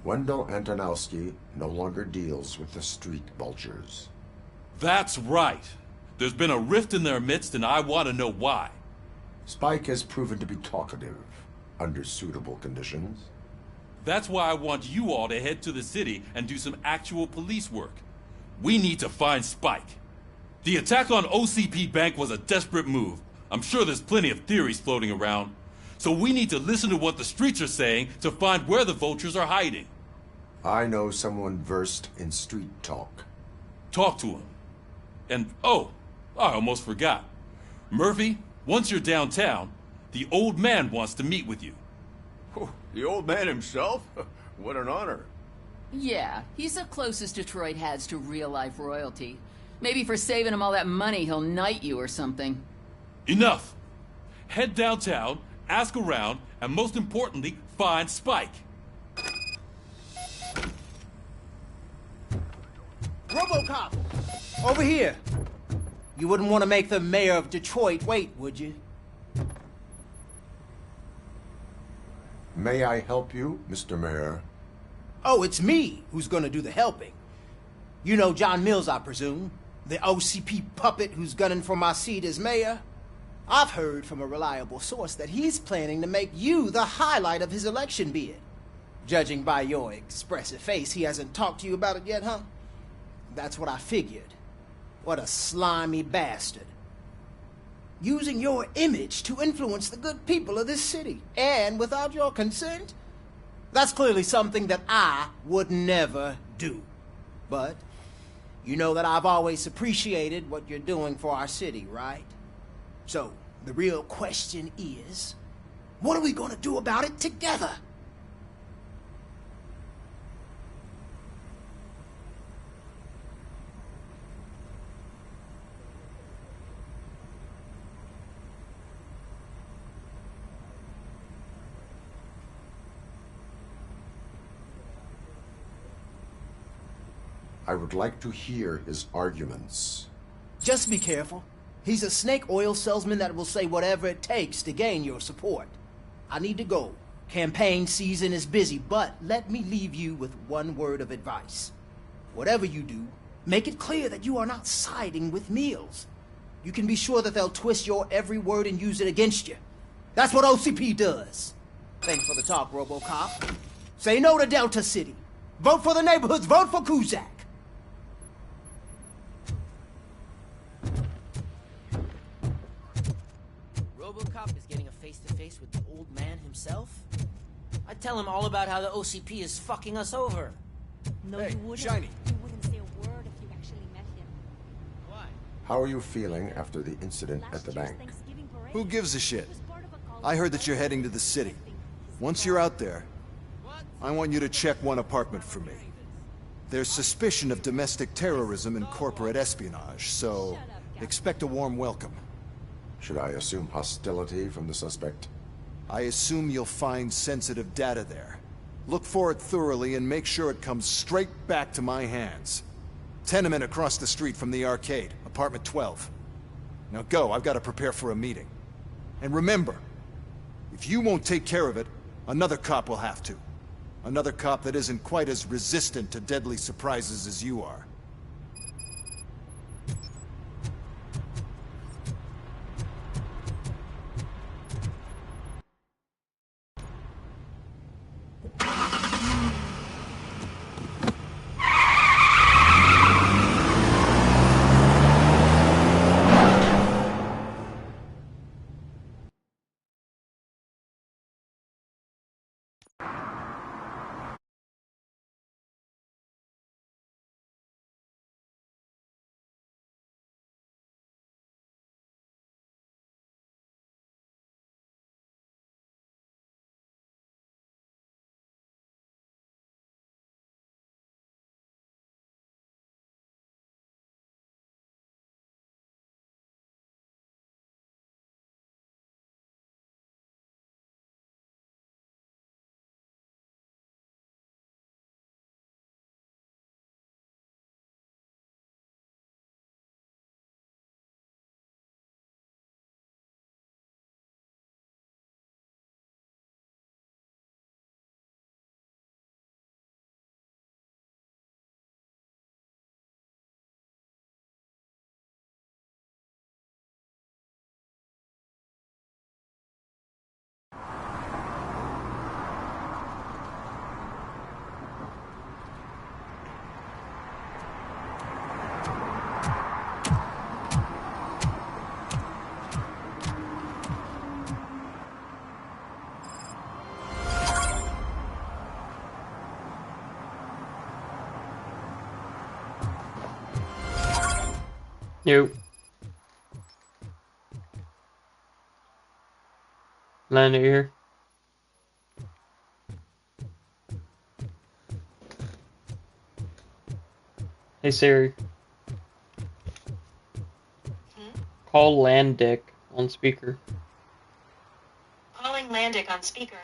Wendell Antonowski no longer deals with the street vultures. That's right. There's been a rift in their midst, and I want to know why. Spike has proven to be talkative, under suitable conditions. That's why I want you all to head to the city and do some actual police work. We need to find Spike. The attack on OCP Bank was a desperate move. I'm sure there's plenty of theories floating around. So we need to listen to what the streets are saying to find where the vultures are hiding. I know someone versed in street talk. Talk to him. And, oh, I almost forgot. Murphy, once you're downtown, the old man wants to meet with you. Oh, the old man himself? What an honor. Yeah, he's the closest Detroit has to real-life royalty. Maybe for saving him all that money, he'll knight you or something. Enough! Head downtown, ask around, and most importantly, find Spike. Robocock! Over here! You wouldn't want to make the mayor of Detroit wait, would you? May I help you, Mr. Mayor? Oh, it's me who's gonna do the helping. You know John Mills, I presume? The OCP puppet who's gunning for my seat as mayor? I've heard from a reliable source that he's planning to make you the highlight of his election bid. Judging by your expressive face, he hasn't talked to you about it yet, huh? That's what I figured. What a slimy bastard. Using your image to influence the good people of this city, and without your consent? That's clearly something that I would never do. But you know that I've always appreciated what you're doing for our city, right? So, the real question is, what are we gonna do about it together? I would like to hear his arguments. Just be careful. He's a snake oil salesman that will say whatever it takes to gain your support. I need to go. Campaign season is busy, but let me leave you with one word of advice. Whatever you do, make it clear that you are not siding with Mills. You can be sure that they'll twist your every word and use it against you. That's what OCP does. Thanks for the talk, Robocop. Say no to Delta City. Vote for the neighborhoods. Vote for Kuzak. Robocop is getting a face-to-face with the old man himself? I'd tell him all about how the OCP is fucking us over. No, Hey, you wouldn't. Shiny. You wouldn't say a word if you actually met him. Why? How are you feeling after the incident at the bank? Who gives a shit? I heard that you're heading to the city. Once you're out there, I want you to check one apartment for me. There's suspicion of domestic terrorism and corporate espionage, so expect a warm welcome. Should I assume hostility from the suspect? I assume you'll find sensitive data there. Look for it thoroughly and make sure it comes straight back to my hands. Tenement across the street from the arcade, apartment 12. Now go, I've got to prepare for a meeting. And remember, if you won't take care of it, another cop will have to. Another cop that isn't quite as resistant to deadly surprises as you are. Yo. Land here. Hey Siri. Call Landick on speaker. Calling Landick on speaker.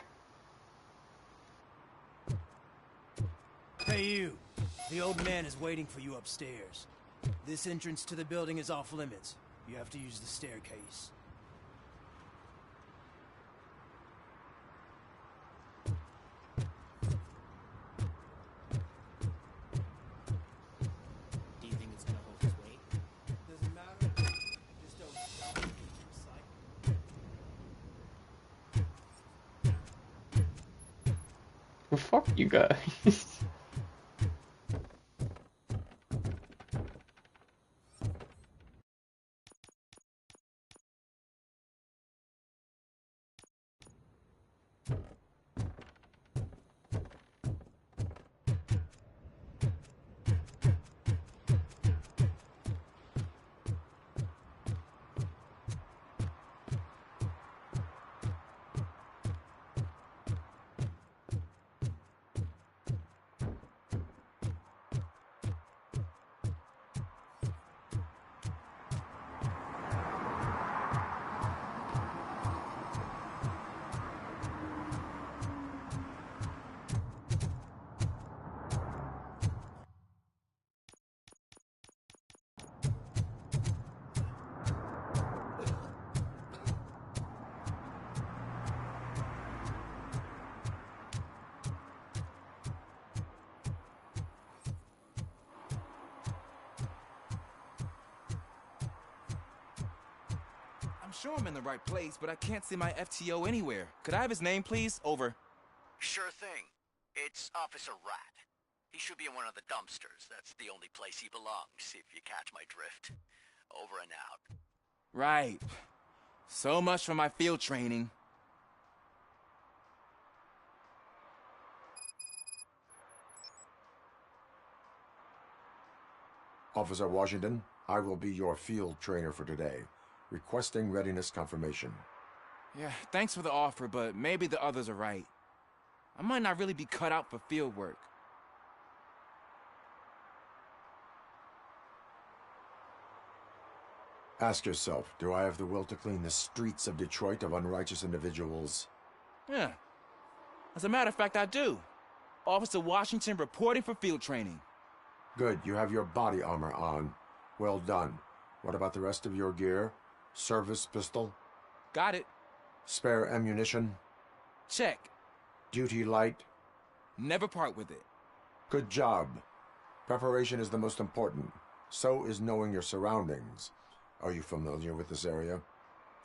Hey you. The old man is waiting for you upstairs. This entrance to the building is off limits. You have to use the staircase. Do you think it's gonna hold its weight? Doesn't matter. Just don't stop it. Well, fuck you guys. I'm sure I'm in the right place, but I can't see my FTO anywhere. Could I have his name, please? Over. Sure thing. It's Officer Rat. He should be in one of the dumpsters. That's the only place he belongs, if you catch my drift. Over and out. Right. So much for my field training. Officer Washington, I will be your field trainer for today. Requesting readiness confirmation. Yeah, thanks for the offer, but maybe the others are right. I might not really be cut out for field work. Ask yourself, do I have the will to clean the streets of Detroit of unrighteous individuals? Yeah. As a matter of fact, I do. Officer Washington reporting for field training. Good, you have your body armor on. Well done. What about the rest of your gear? Service pistol? Got it. Spare ammunition? Check. Duty light? Never part with it. Good job. Preparation is the most important. So is knowing your surroundings. Are you familiar with this area?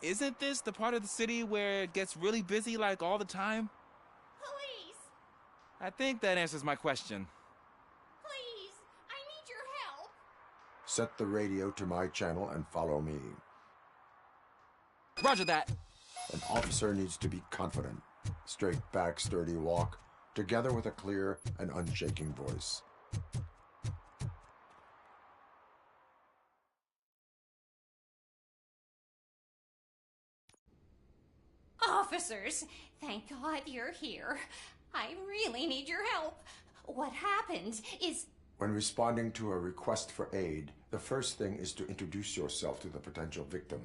Isn't this the part of the city where it gets really busy like all the time? Police! I think that answers my question. Please, I need your help. Set the radio to my channel and follow me. Roger that. An officer needs to be confident. Straight back, sturdy walk, together with a clear and unshaking voice. Officers, thank God you're here. I really need your help. What happened is... When responding to a request for aid, the first thing is to introduce yourself to the potential victim.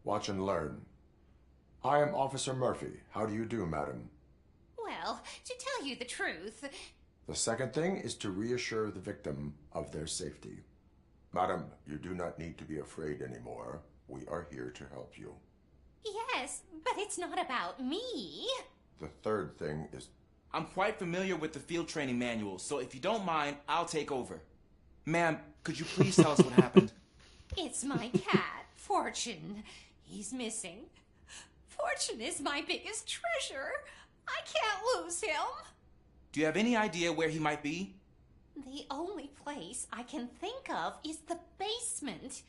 Watch and learn. I am Officer Murphy. How do you do, madam? Well, to tell you the truth... The second thing is to reassure the victim of their safety. Madam, you do not need to be afraid anymore. We are here to help you. Yes, but it's not about me. The third thing is... I'm quite familiar with the field training manual, so if you don't mind, I'll take over. Ma'am, could you please tell us what happened? It's my cat, Fortune. He's missing. Fortune is my biggest treasure. I can't lose him. Do you have any idea where he might be? The only place I can think of is the basement.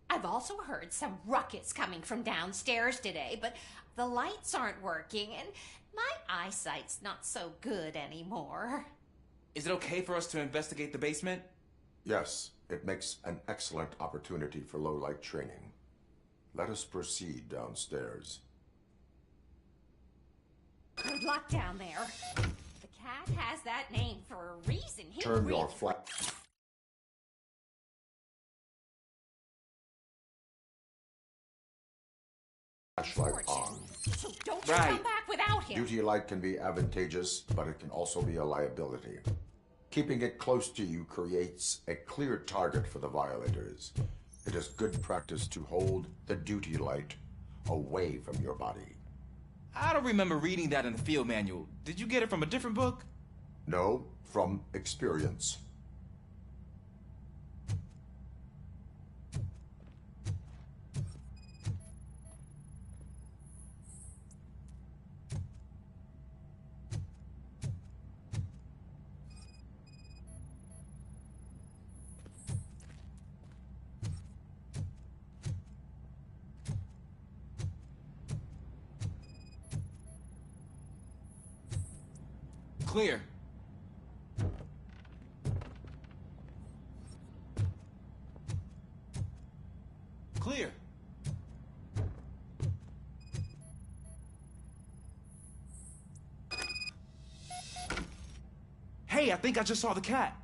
I've also heard some ruckus coming from downstairs today, but the lights aren't working and my eyesight's not so good anymore. Is it okay for us to investigate the basement? Yes, it makes an excellent opportunity for low-light training. Let us proceed downstairs. Good luck down there. The cat has that name for a reason. He Turn your really... flashlight on. So don't you come back without him. Duty light can be advantageous, but it can also be a liability. Keeping it close to you creates a clear target for the violators. It is good practice to hold the duty light away from your body. I don't remember reading that in the field manual. Did you get it from a different book? No, from experience. Clear. Clear. Hey, I think I just saw the cat.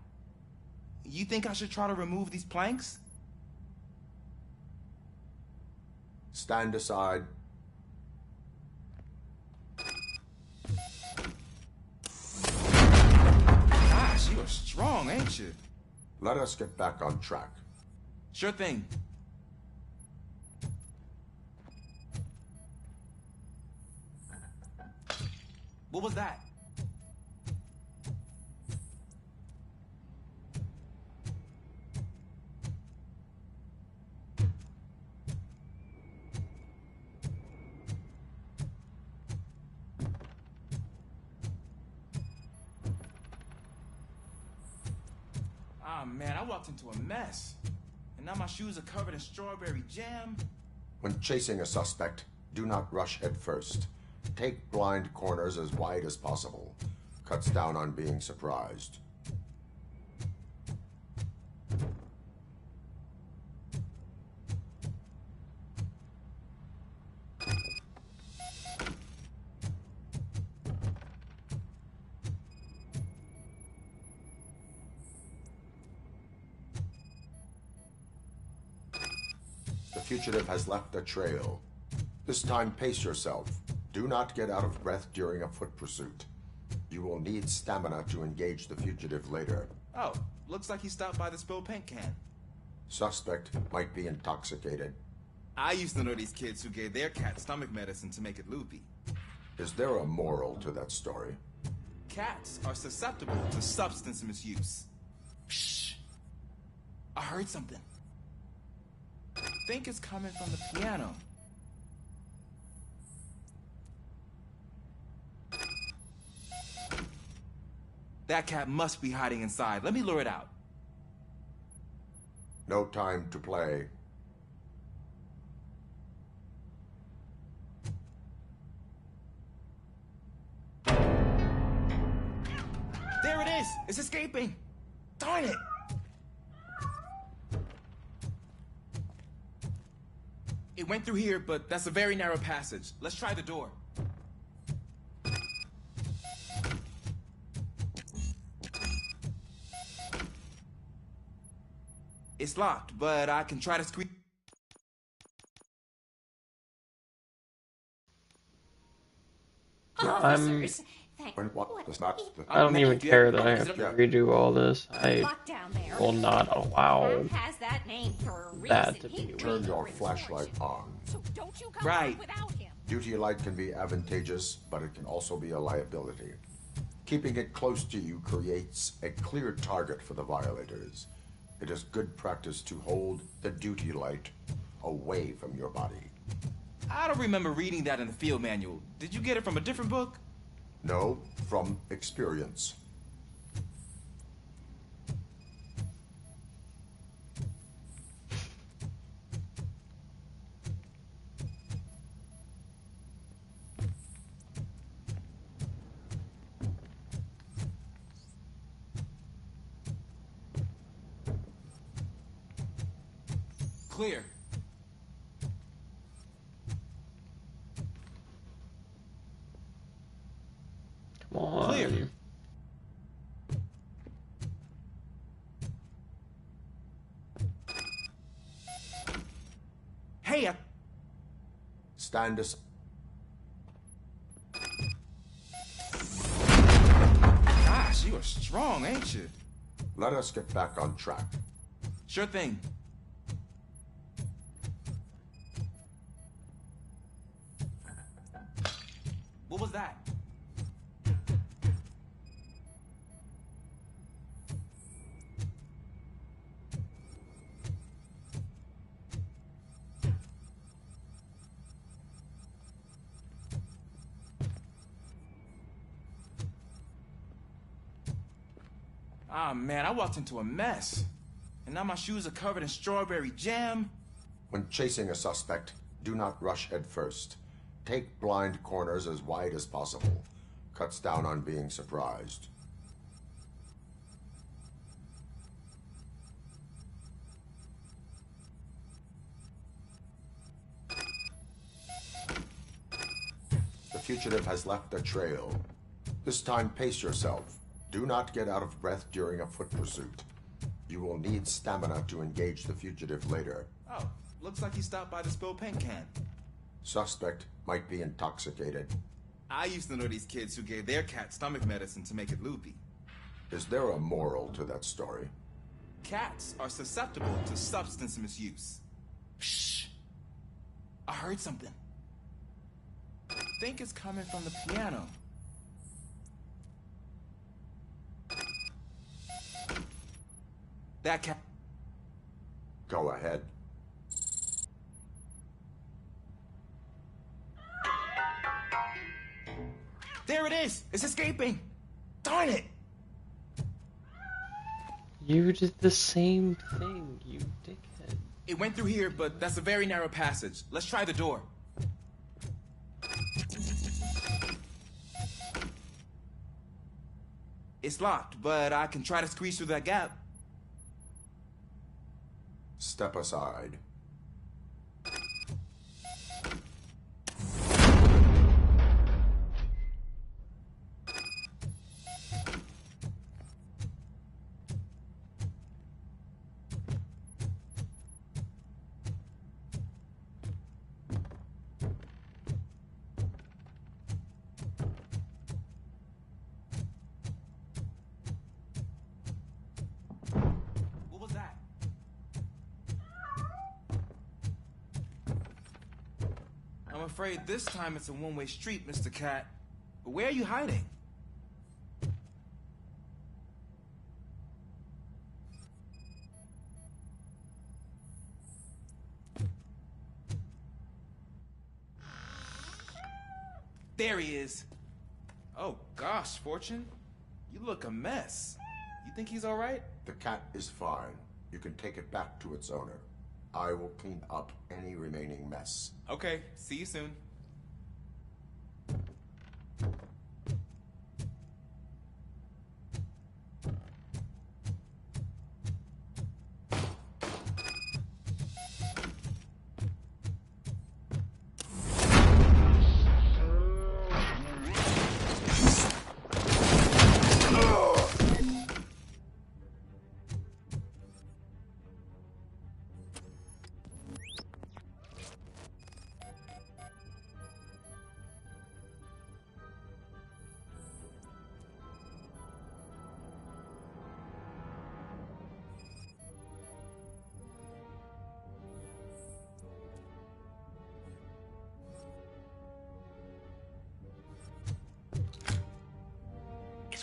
You think I should try to remove these planks? Stand aside. Gosh, you are strong, ain't you? Let us get back on track. Sure thing. What was that? Ah, man, I walked into a mess. And now my shoes are covered in strawberry jam. When chasing a suspect, do not rush head first. Take blind corners as wide as possible. Cuts down on being surprised. fugitive has left a trail. This time, pace yourself. Do not get out of breath during a foot pursuit. You will need stamina to engage the fugitive later. Oh, looks like he stopped by the spilled paint can. Suspect might be intoxicated. I used to know these kids who gave their cat stomach medicine to make it loopy. Is there a moral to that story? Cats are susceptible to substance misuse. Shh. I heard something. I think it's coming from the piano. That cat must be hiding inside. Let me lure it out. No time to play. There it is! It's escaping! Darn it! It went through here, but that's a very narrow passage. Let's try the door. It's locked, but I can try to squeeze. Officers, thank I don't even care that I have to redo all this. I will not allow has that name for a reason. that to be Turn your flashlight on. So don't you come Right. without him. Duty light can be advantageous, but it can also be a liability. Keeping it close to you creates a clear target for the violators. It is good practice to hold the duty light away from your body. I don't remember reading that in the field manual. Did you get it from a different book? No, from experience. Clear. Come on. Clear. Hey, Stand as... Gosh, you are strong, ain't you? Let us get back on track. Sure thing. What was that? Ah, man, I walked into a mess. And now my shoes are covered in strawberry jam. When chasing a suspect, do not rush head first. Take blind corners as wide as possible. Cuts down on being surprised. The fugitive has left a trail. This time, pace yourself. Do not get out of breath during a foot pursuit. You will need stamina to engage the fugitive later. Oh, looks like he stopped by the spilled paint can. Suspect might be intoxicated. I used to know these kids who gave their cat stomach medicine to make it loopy. Is there a moral to that story? Cats are susceptible to substance misuse. Shh. I heard something. I think it's coming from the piano. That cat. Go ahead. There it is! It's escaping! Darn it! You did the same thing, you dickhead. It went through here, but that's a very narrow passage. Let's try the door. It's locked, but I can try to squeeze through that gap. Step aside. I'm afraid this time it's a one-way street, Mr. Cat. But where are you hiding? There he is. Oh gosh, Fortune. You look a mess. You think he's alright? The cat is fine. You can take it back to its owner. I will clean up any remaining mess. Okay, see you soon.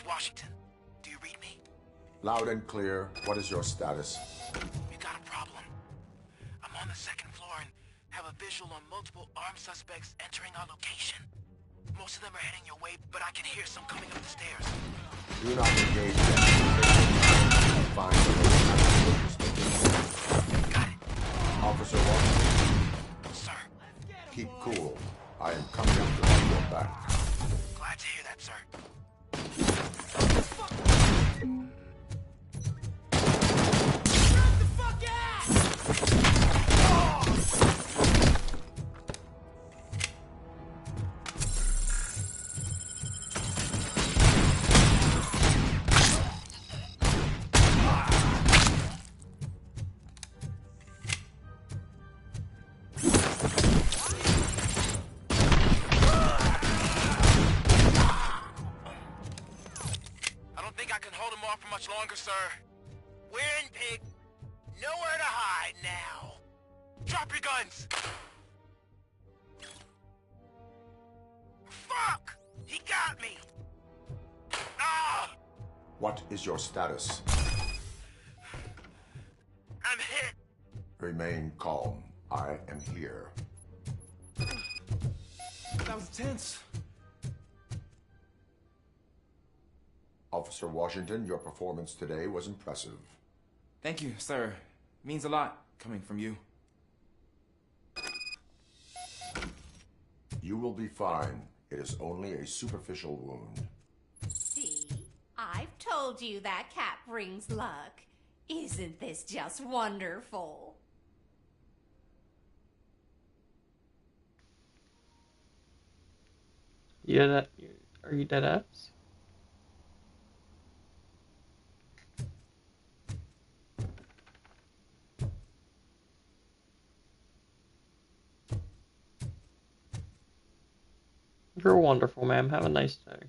Washington, do you read me? Loud and clear. What is your status? We got a problem. I'm on the second floor and have a visual on multiple armed suspects entering our location. Most of them are heading your way, but I can hear some coming up the stairs. Do not engage them. Find the Got it. Officer Washington. Sir. Keep cool. I am coming up to have your back. Glad to hear that, sir. Longer, sir. We're in, pig. Nowhere to hide now. Drop your guns. Fuck! He got me. Ah! What is your status? I'm hit. Remain calm. I am here. That was tense. Officer Washington, your performance today was impressive. Thank you, sir. Means a lot coming from you. You will be fine. It is only a superficial wound. See? I've told you that cat brings luck. Isn't this just wonderful? Yeah, are you dead ass? You're wonderful, ma'am. Have a nice day.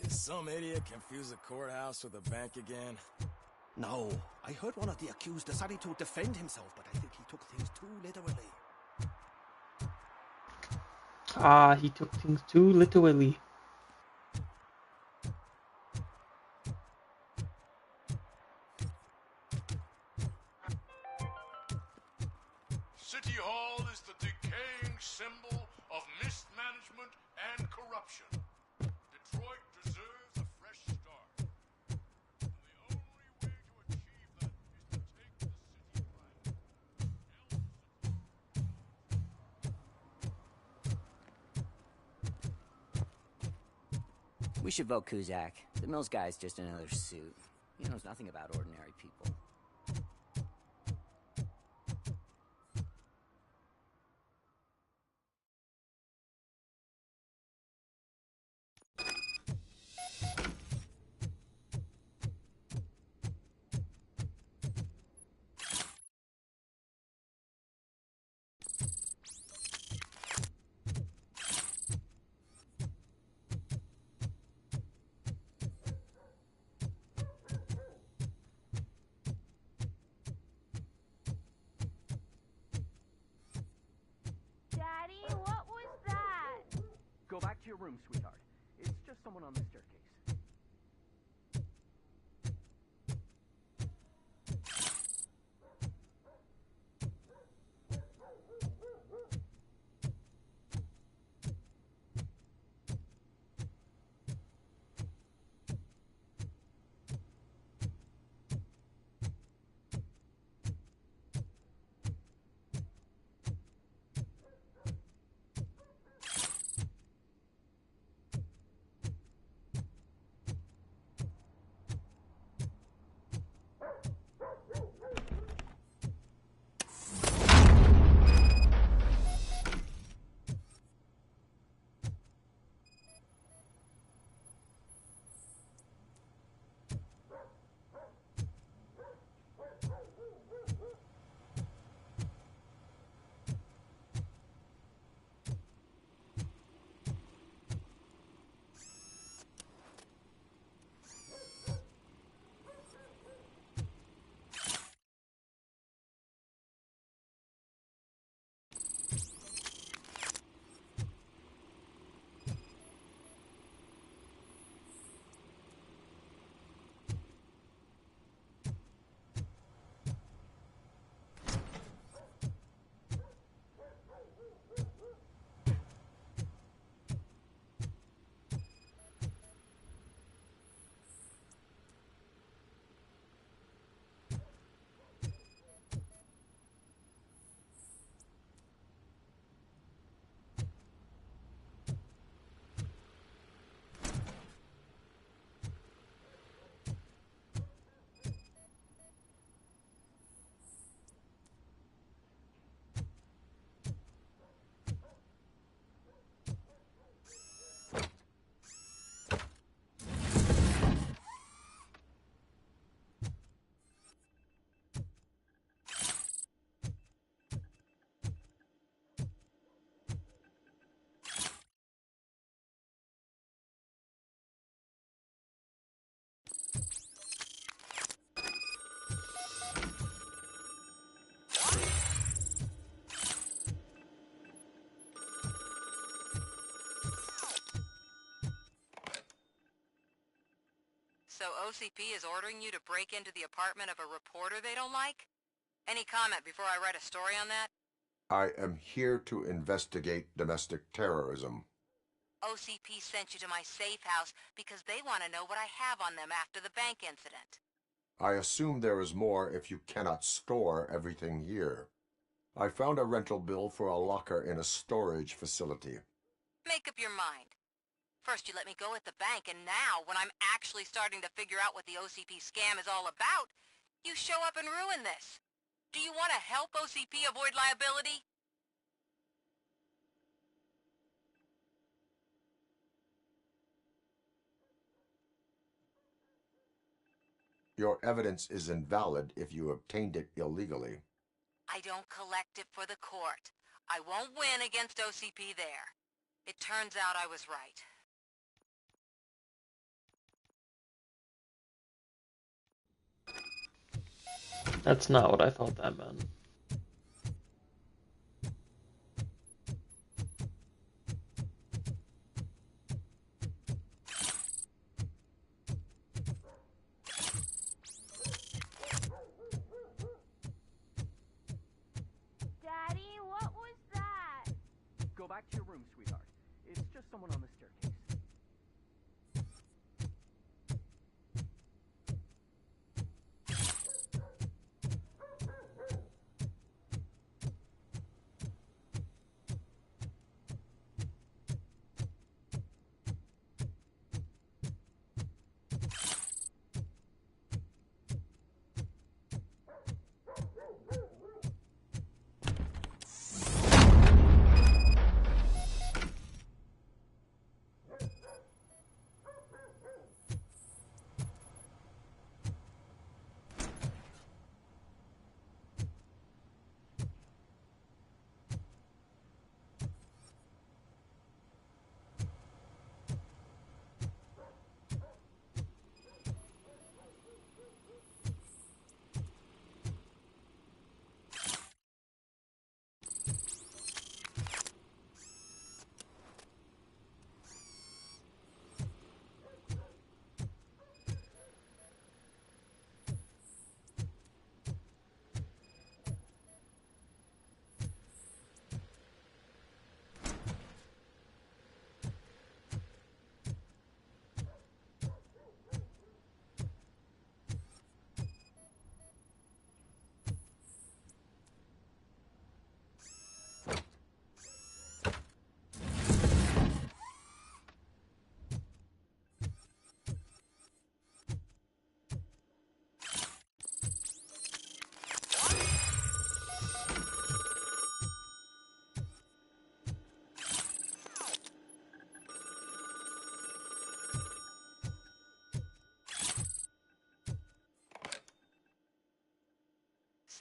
Did some idiot confuse the courthouse with a bank again? No, I heard one of the accused decided to defend himself, but I think he took things too literally. Ah, he took things too literally. City Hall is the decaying symbol of mismanagement and corruption. Detroit deserves a fresh start. And the only way to achieve that is to take the city back. We should vote Kuzak. The Mills guy's just another suit. He knows nothing about ordinary people. Daddy, what was that? Go back to your room, sweetheart. It's just someone on the staircase. So OCP is ordering you to break into the apartment of a reporter they don't like? Any comment before I write a story on that? I am here to investigate domestic terrorism. OCP sent you to my safe house because they want to know what I have on them after the bank incident. I assume there is more if you cannot store everything here. I found a rental bill for a locker in a storage facility. Make up your mind. First you let me go at the bank, and now, when I'm actually starting to figure out what the OCP scam is all about, you show up and ruin this. Do you want to help OCP avoid liability? Your evidence is invalid if you obtained it illegally. I don't collect it for the court. I won't win against OCP there. It turns out I was right. That's not what I thought that meant. Daddy, what was that? Go back to your room, sweetheart. It's just someone on the staircase.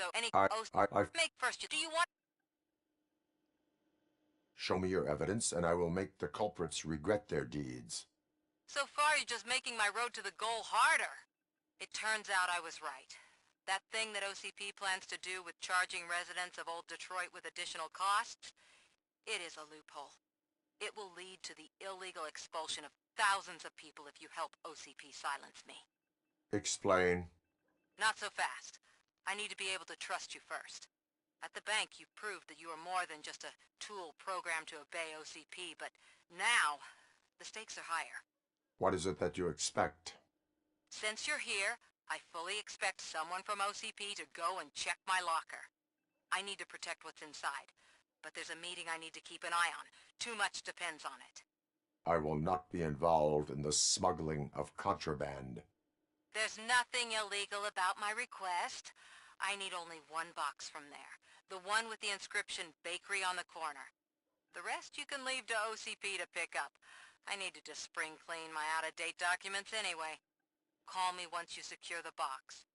so any I make first. Do you want? show me your evidence, and I will make the culprits regret their deeds. So far, you're just making my road to the goal harder. It turns out I was right. That thing that OCP plans to do with charging residents of Old Detroit with additional costs, it is a loophole. It will lead to the illegal expulsion of thousands of people if you help OCP silence me. Explain. Not so fast. I need to be able to trust you first. At the bank, you proved that you are more than just a tool programmed to obey OCP, but now, the stakes are higher. What is it that you expect? Since you're here, I fully expect someone from OCP to go and check my locker. I need to protect what's inside, but there's a meeting I need to keep an eye on. Too much depends on it. I will not be involved in the smuggling of contraband. There's nothing illegal about my request. I need only one box from there. The one with the inscription Bakery on the corner. The rest you can leave to OCP to pick up. I need to just spring clean my out-of-date documents anyway. Call me once you secure the box.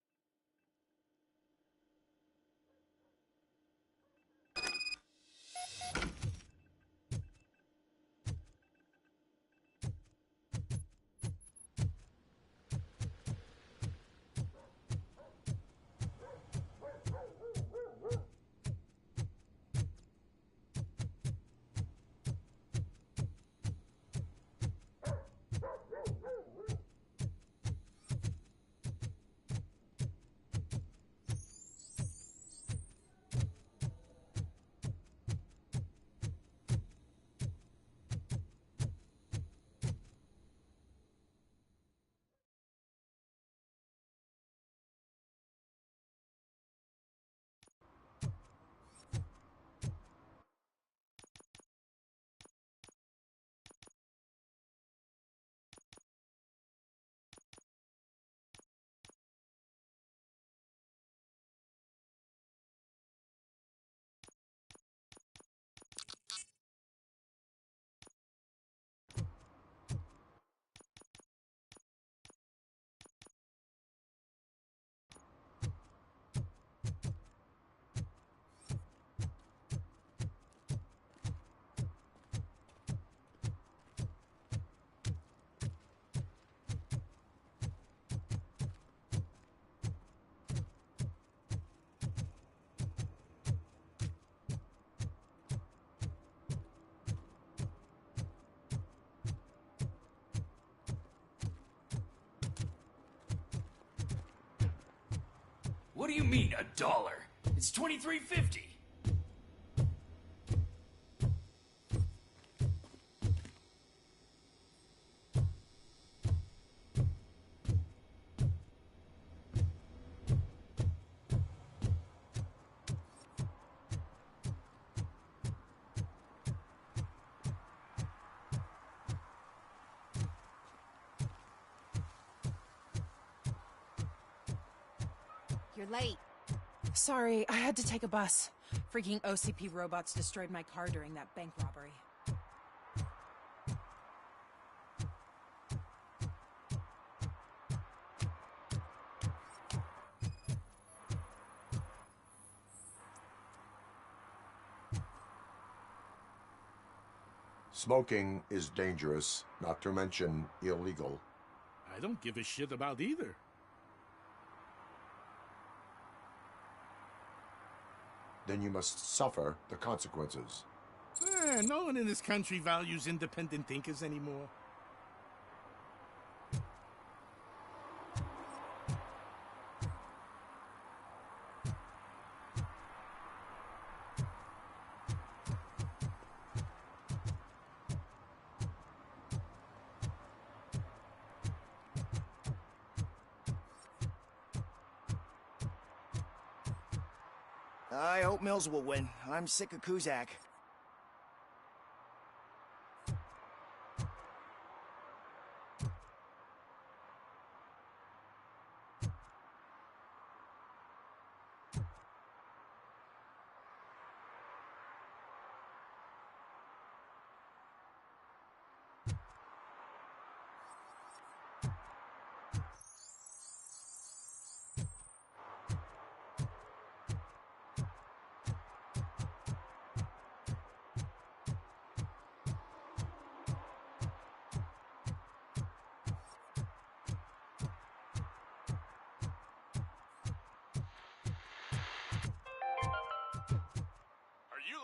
What do you mean, $1? It's $23.50. You're late. Sorry, I had to take a bus. Freaking OCP robots destroyed my car during that bank robbery. Smoking is dangerous, not to mention illegal. I don't give a shit about either. Then you must suffer the consequences. No one in this country values independent thinkers anymore. I hope Mills will win. I'm sick of Kuzak.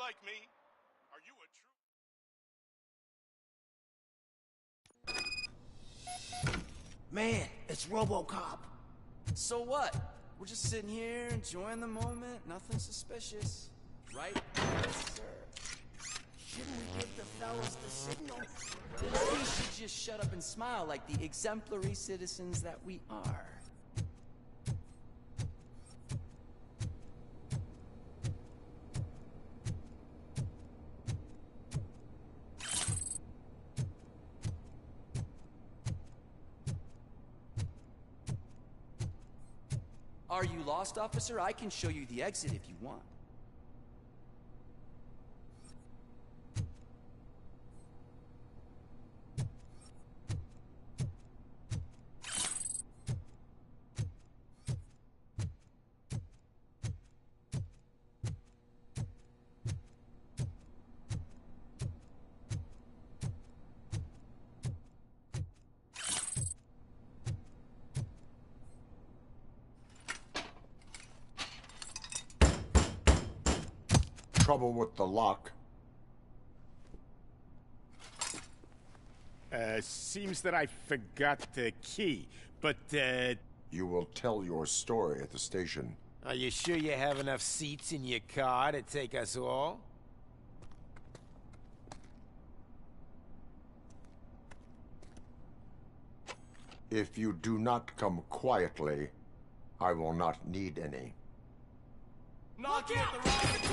like me? Are you a true... Man, it's Robocop. So what? We're just sitting here, enjoying the moment, nothing suspicious. Right? Yes, sir. Shouldn't we give the fellas the signal? We should just shut up and smile like the exemplary citizens that we are. Are you lost, officer? I can show you the exit if you want. Trouble with the lock. Seems that I forgot the key, but, You will tell your story at the station. Are you sure you have enough seats in your car to take us all? If you do not come quietly, I will not need any. Knock you at the wrong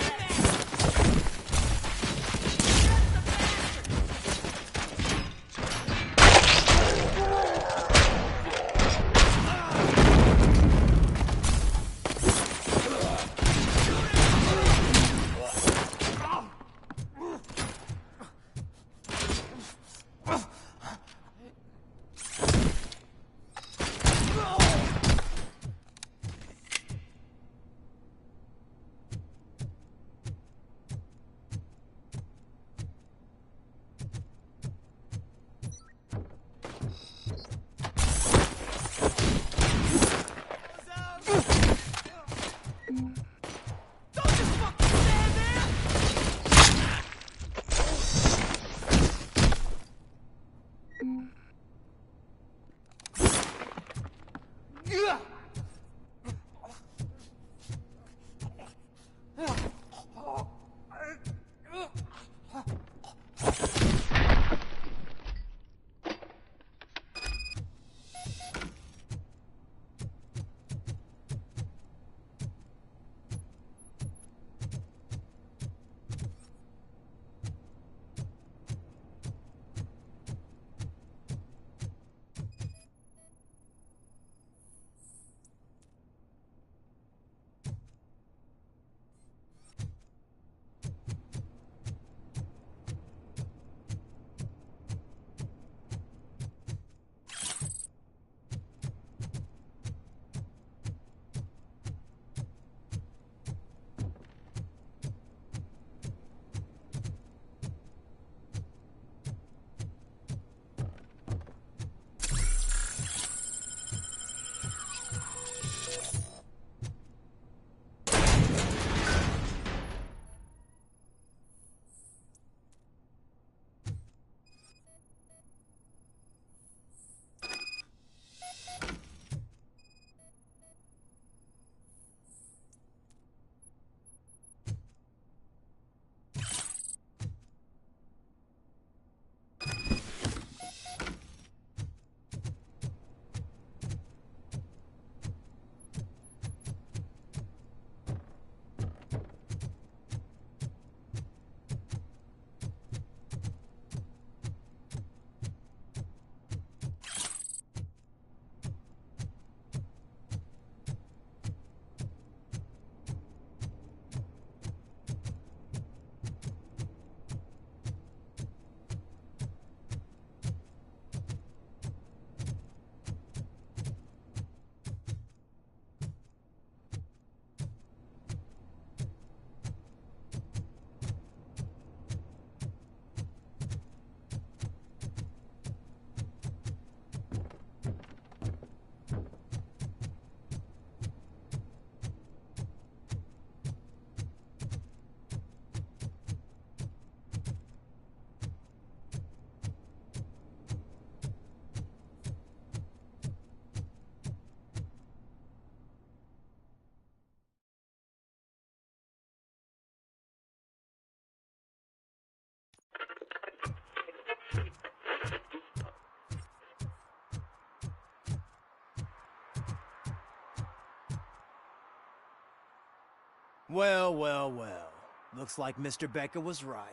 Well, well, well. Looks like Mr. Becker was right.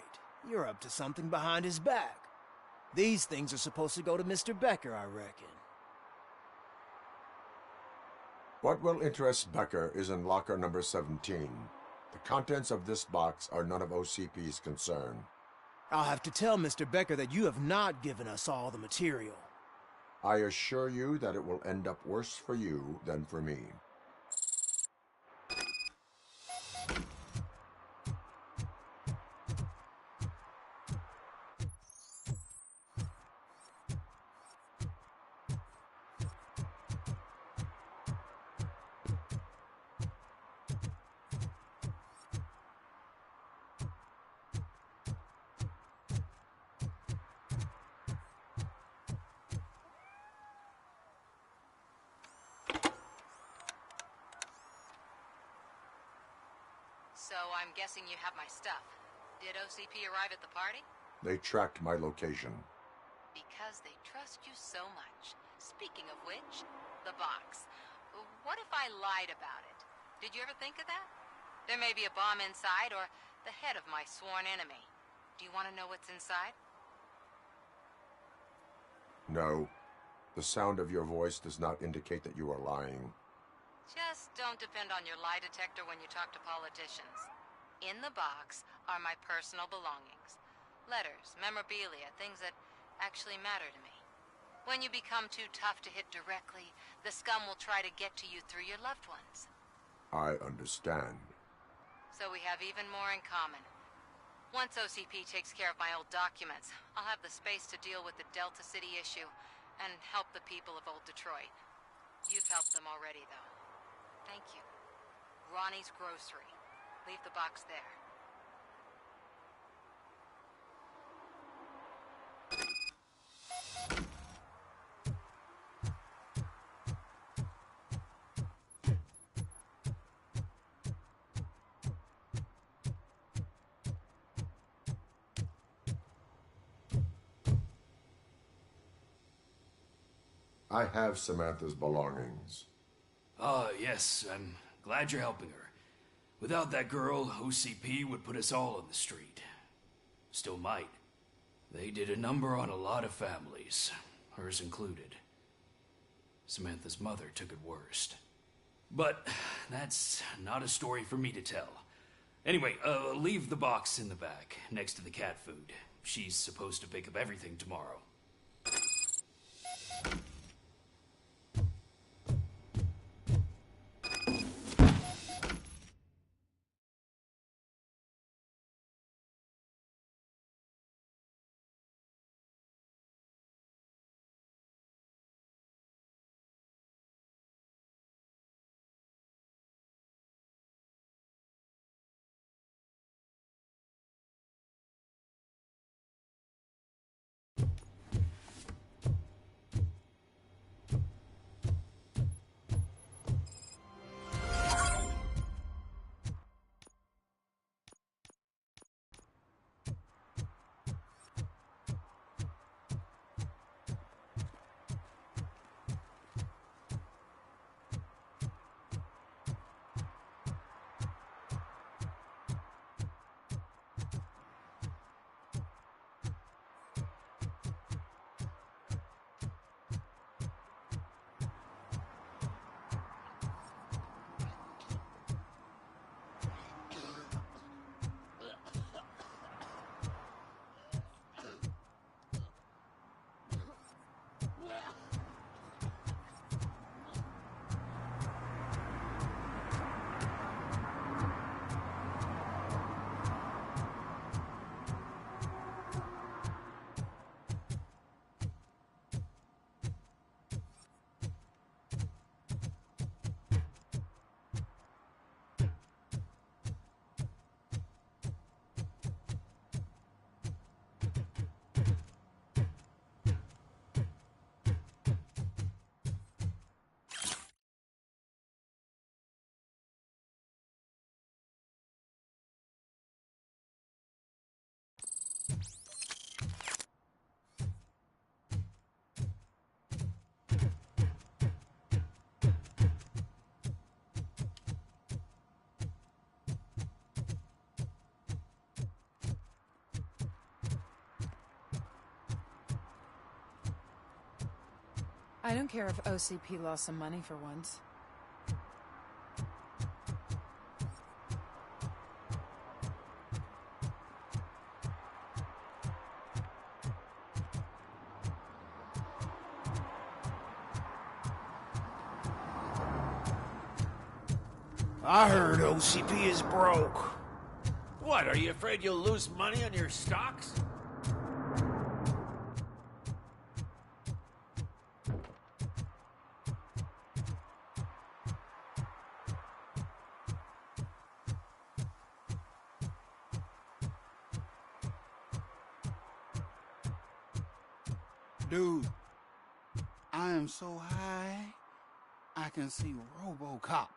You're up to something behind his back. These things are supposed to go to Mr. Becker, I reckon. What will interest Becker is in locker number 17. The contents of this box are none of OCP's concern. I'll have to tell Mr. Becker that you have not given us all the material. I assure you that it will end up worse for you than for me. So I'm guessing you have my stuff. Did OCP arrive at the party? They tracked my location. Because they trust you so much. Speaking of which, the box. What if I lied about it? Did you ever think of that? There may be a bomb inside or the head of my sworn enemy. Do you want to know what's inside? No. The sound of your voice does not indicate that you are lying. Just don't depend on your lie detector when you talk to politicians. In the box are my personal belongings. Letters, memorabilia, things that actually matter to me. When you become too tough to hit directly, the scum will try to get to you through your loved ones. I understand. So we have even more in common. Once OCP takes care of my old documents, I'll have the space to deal with the Delta City issue and help the people of Old Detroit. You've helped them already, though. Thank you. Ronnie's Grocery. Leave the box there. I have Samantha's belongings. Yes, I'm glad you're helping her. Without that girl, OCP would put us all on the street. Still might. They did a number on a lot of families, hers included. Samantha's mother took it worst. But that's not a story for me to tell. Anyway, leave the box in the back, next to the cat food. She's supposed to pick up everything tomorrow. I don't care if OCP lost some money for once. I heard OCP is broke. What, are you afraid you'll lose money on your stocks? Dude, I am so high, I can see Robocock.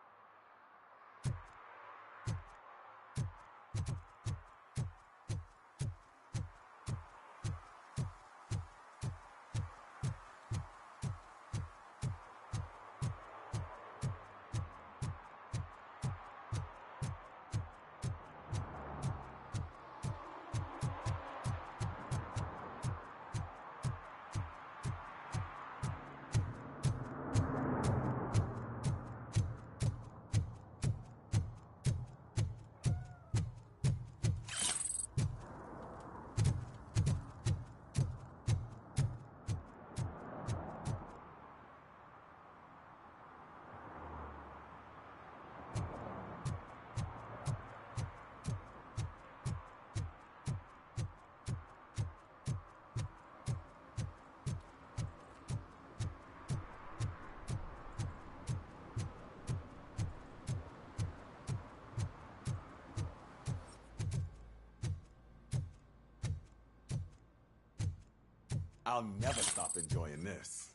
I'll never stop enjoying this.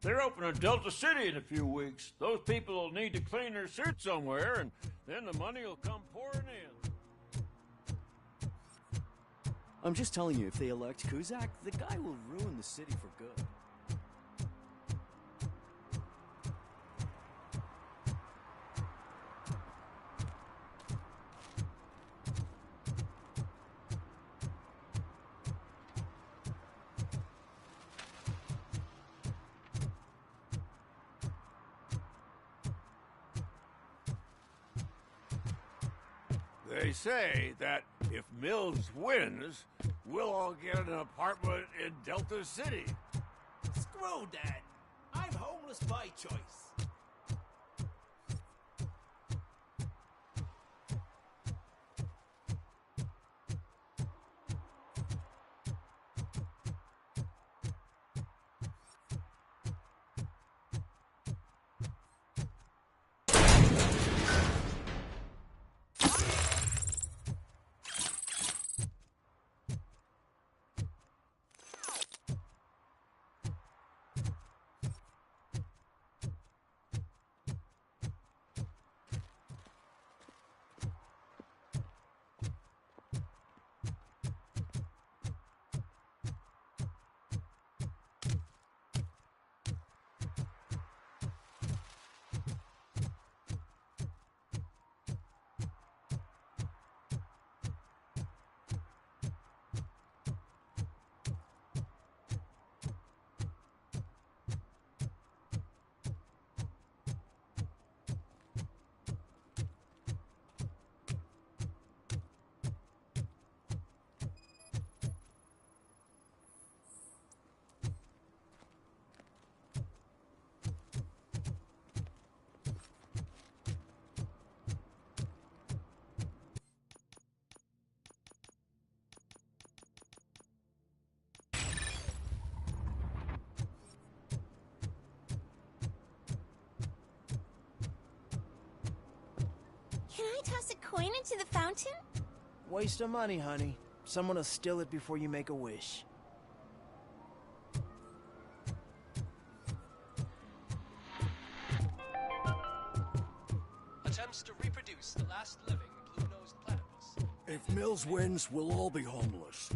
They're opening Delta City in a few weeks. Those people will need to clean their suits somewhere, and then the money will come pouring in. I'm just telling you, if they elect Kuzak, the guy will ruin the city for good. They say that if Mills wins, we'll all get an apartment in Delta City. Screw that. I'm homeless by choice. Can I toss a coin into the fountain? Waste of money, honey. Someone will steal it before you make a wish. Attempts to reproduce the last living blue-nosed platypus. If Mills wins, we'll all be homeless.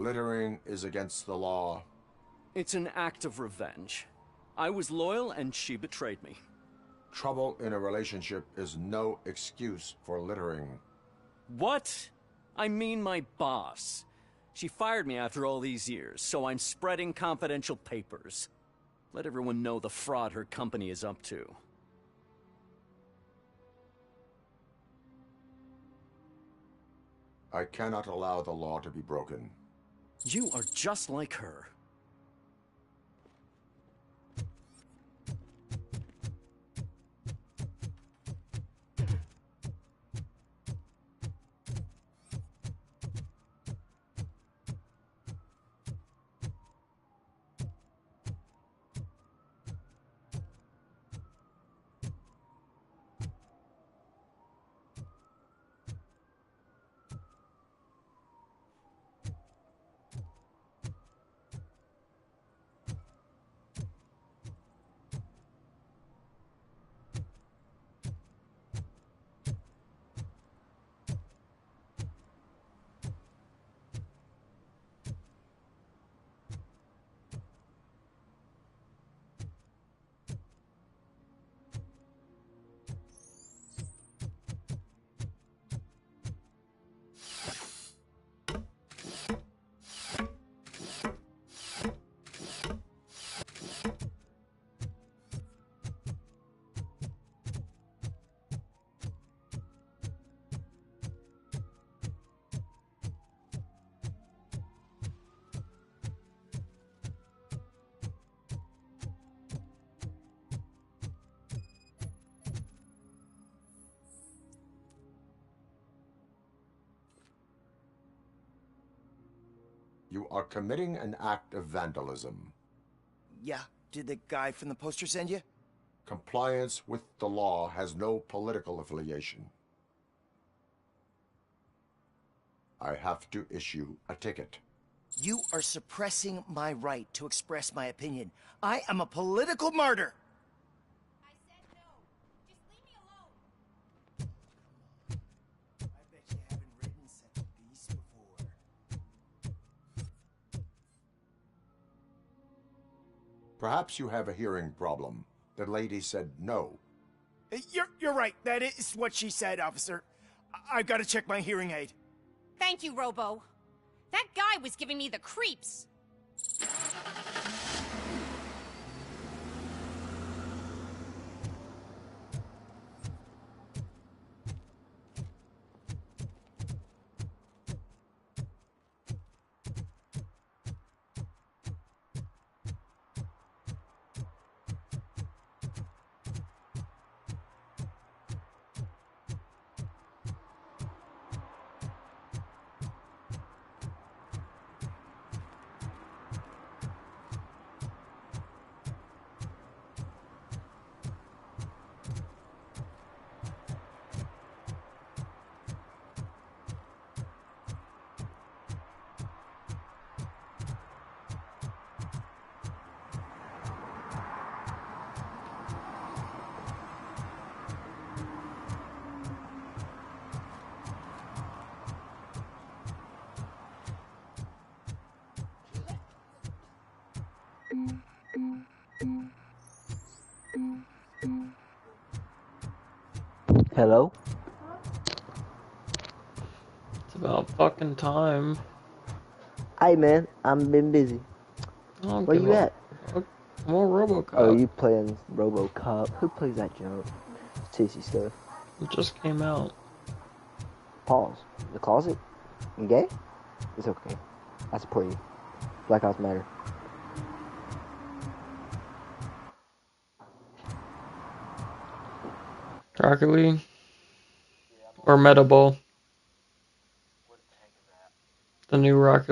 Littering is against the law. It's an act of revenge. I was loyal and she betrayed me. Trouble in a relationship is no excuse for littering. What? I mean my boss. She fired me after all these years, so I'm spreading confidential papers. Let everyone know the fraud her company is up to. I cannot allow the law to be broken. You are just like her. You are committing an act of vandalism. Yeah, did the guy from the poster send you? Compliance with the law has no political affiliation. I have to issue a ticket. You are suppressing my right to express my opinion. I am a political martyr! I said no. Just leave me alone. I bet you haven't written such a piece before. Perhaps you have a hearing problem. The lady said no. You're right. That is what she said, officer. I've got to check my hearing aid. Thank you, Robo. That guy was giving me the creeps. Hello? It's about fucking time. Hey man, I'm been busy. Where you at? I'm on Robocock. Oh, you playing Robocock? Who plays that junk? Tissy stuff. It just came out. Pause. The closet? You gay? It's okay. I support you. Black Lives Matter. Rocket League? Or Meta Ball? The new Rocket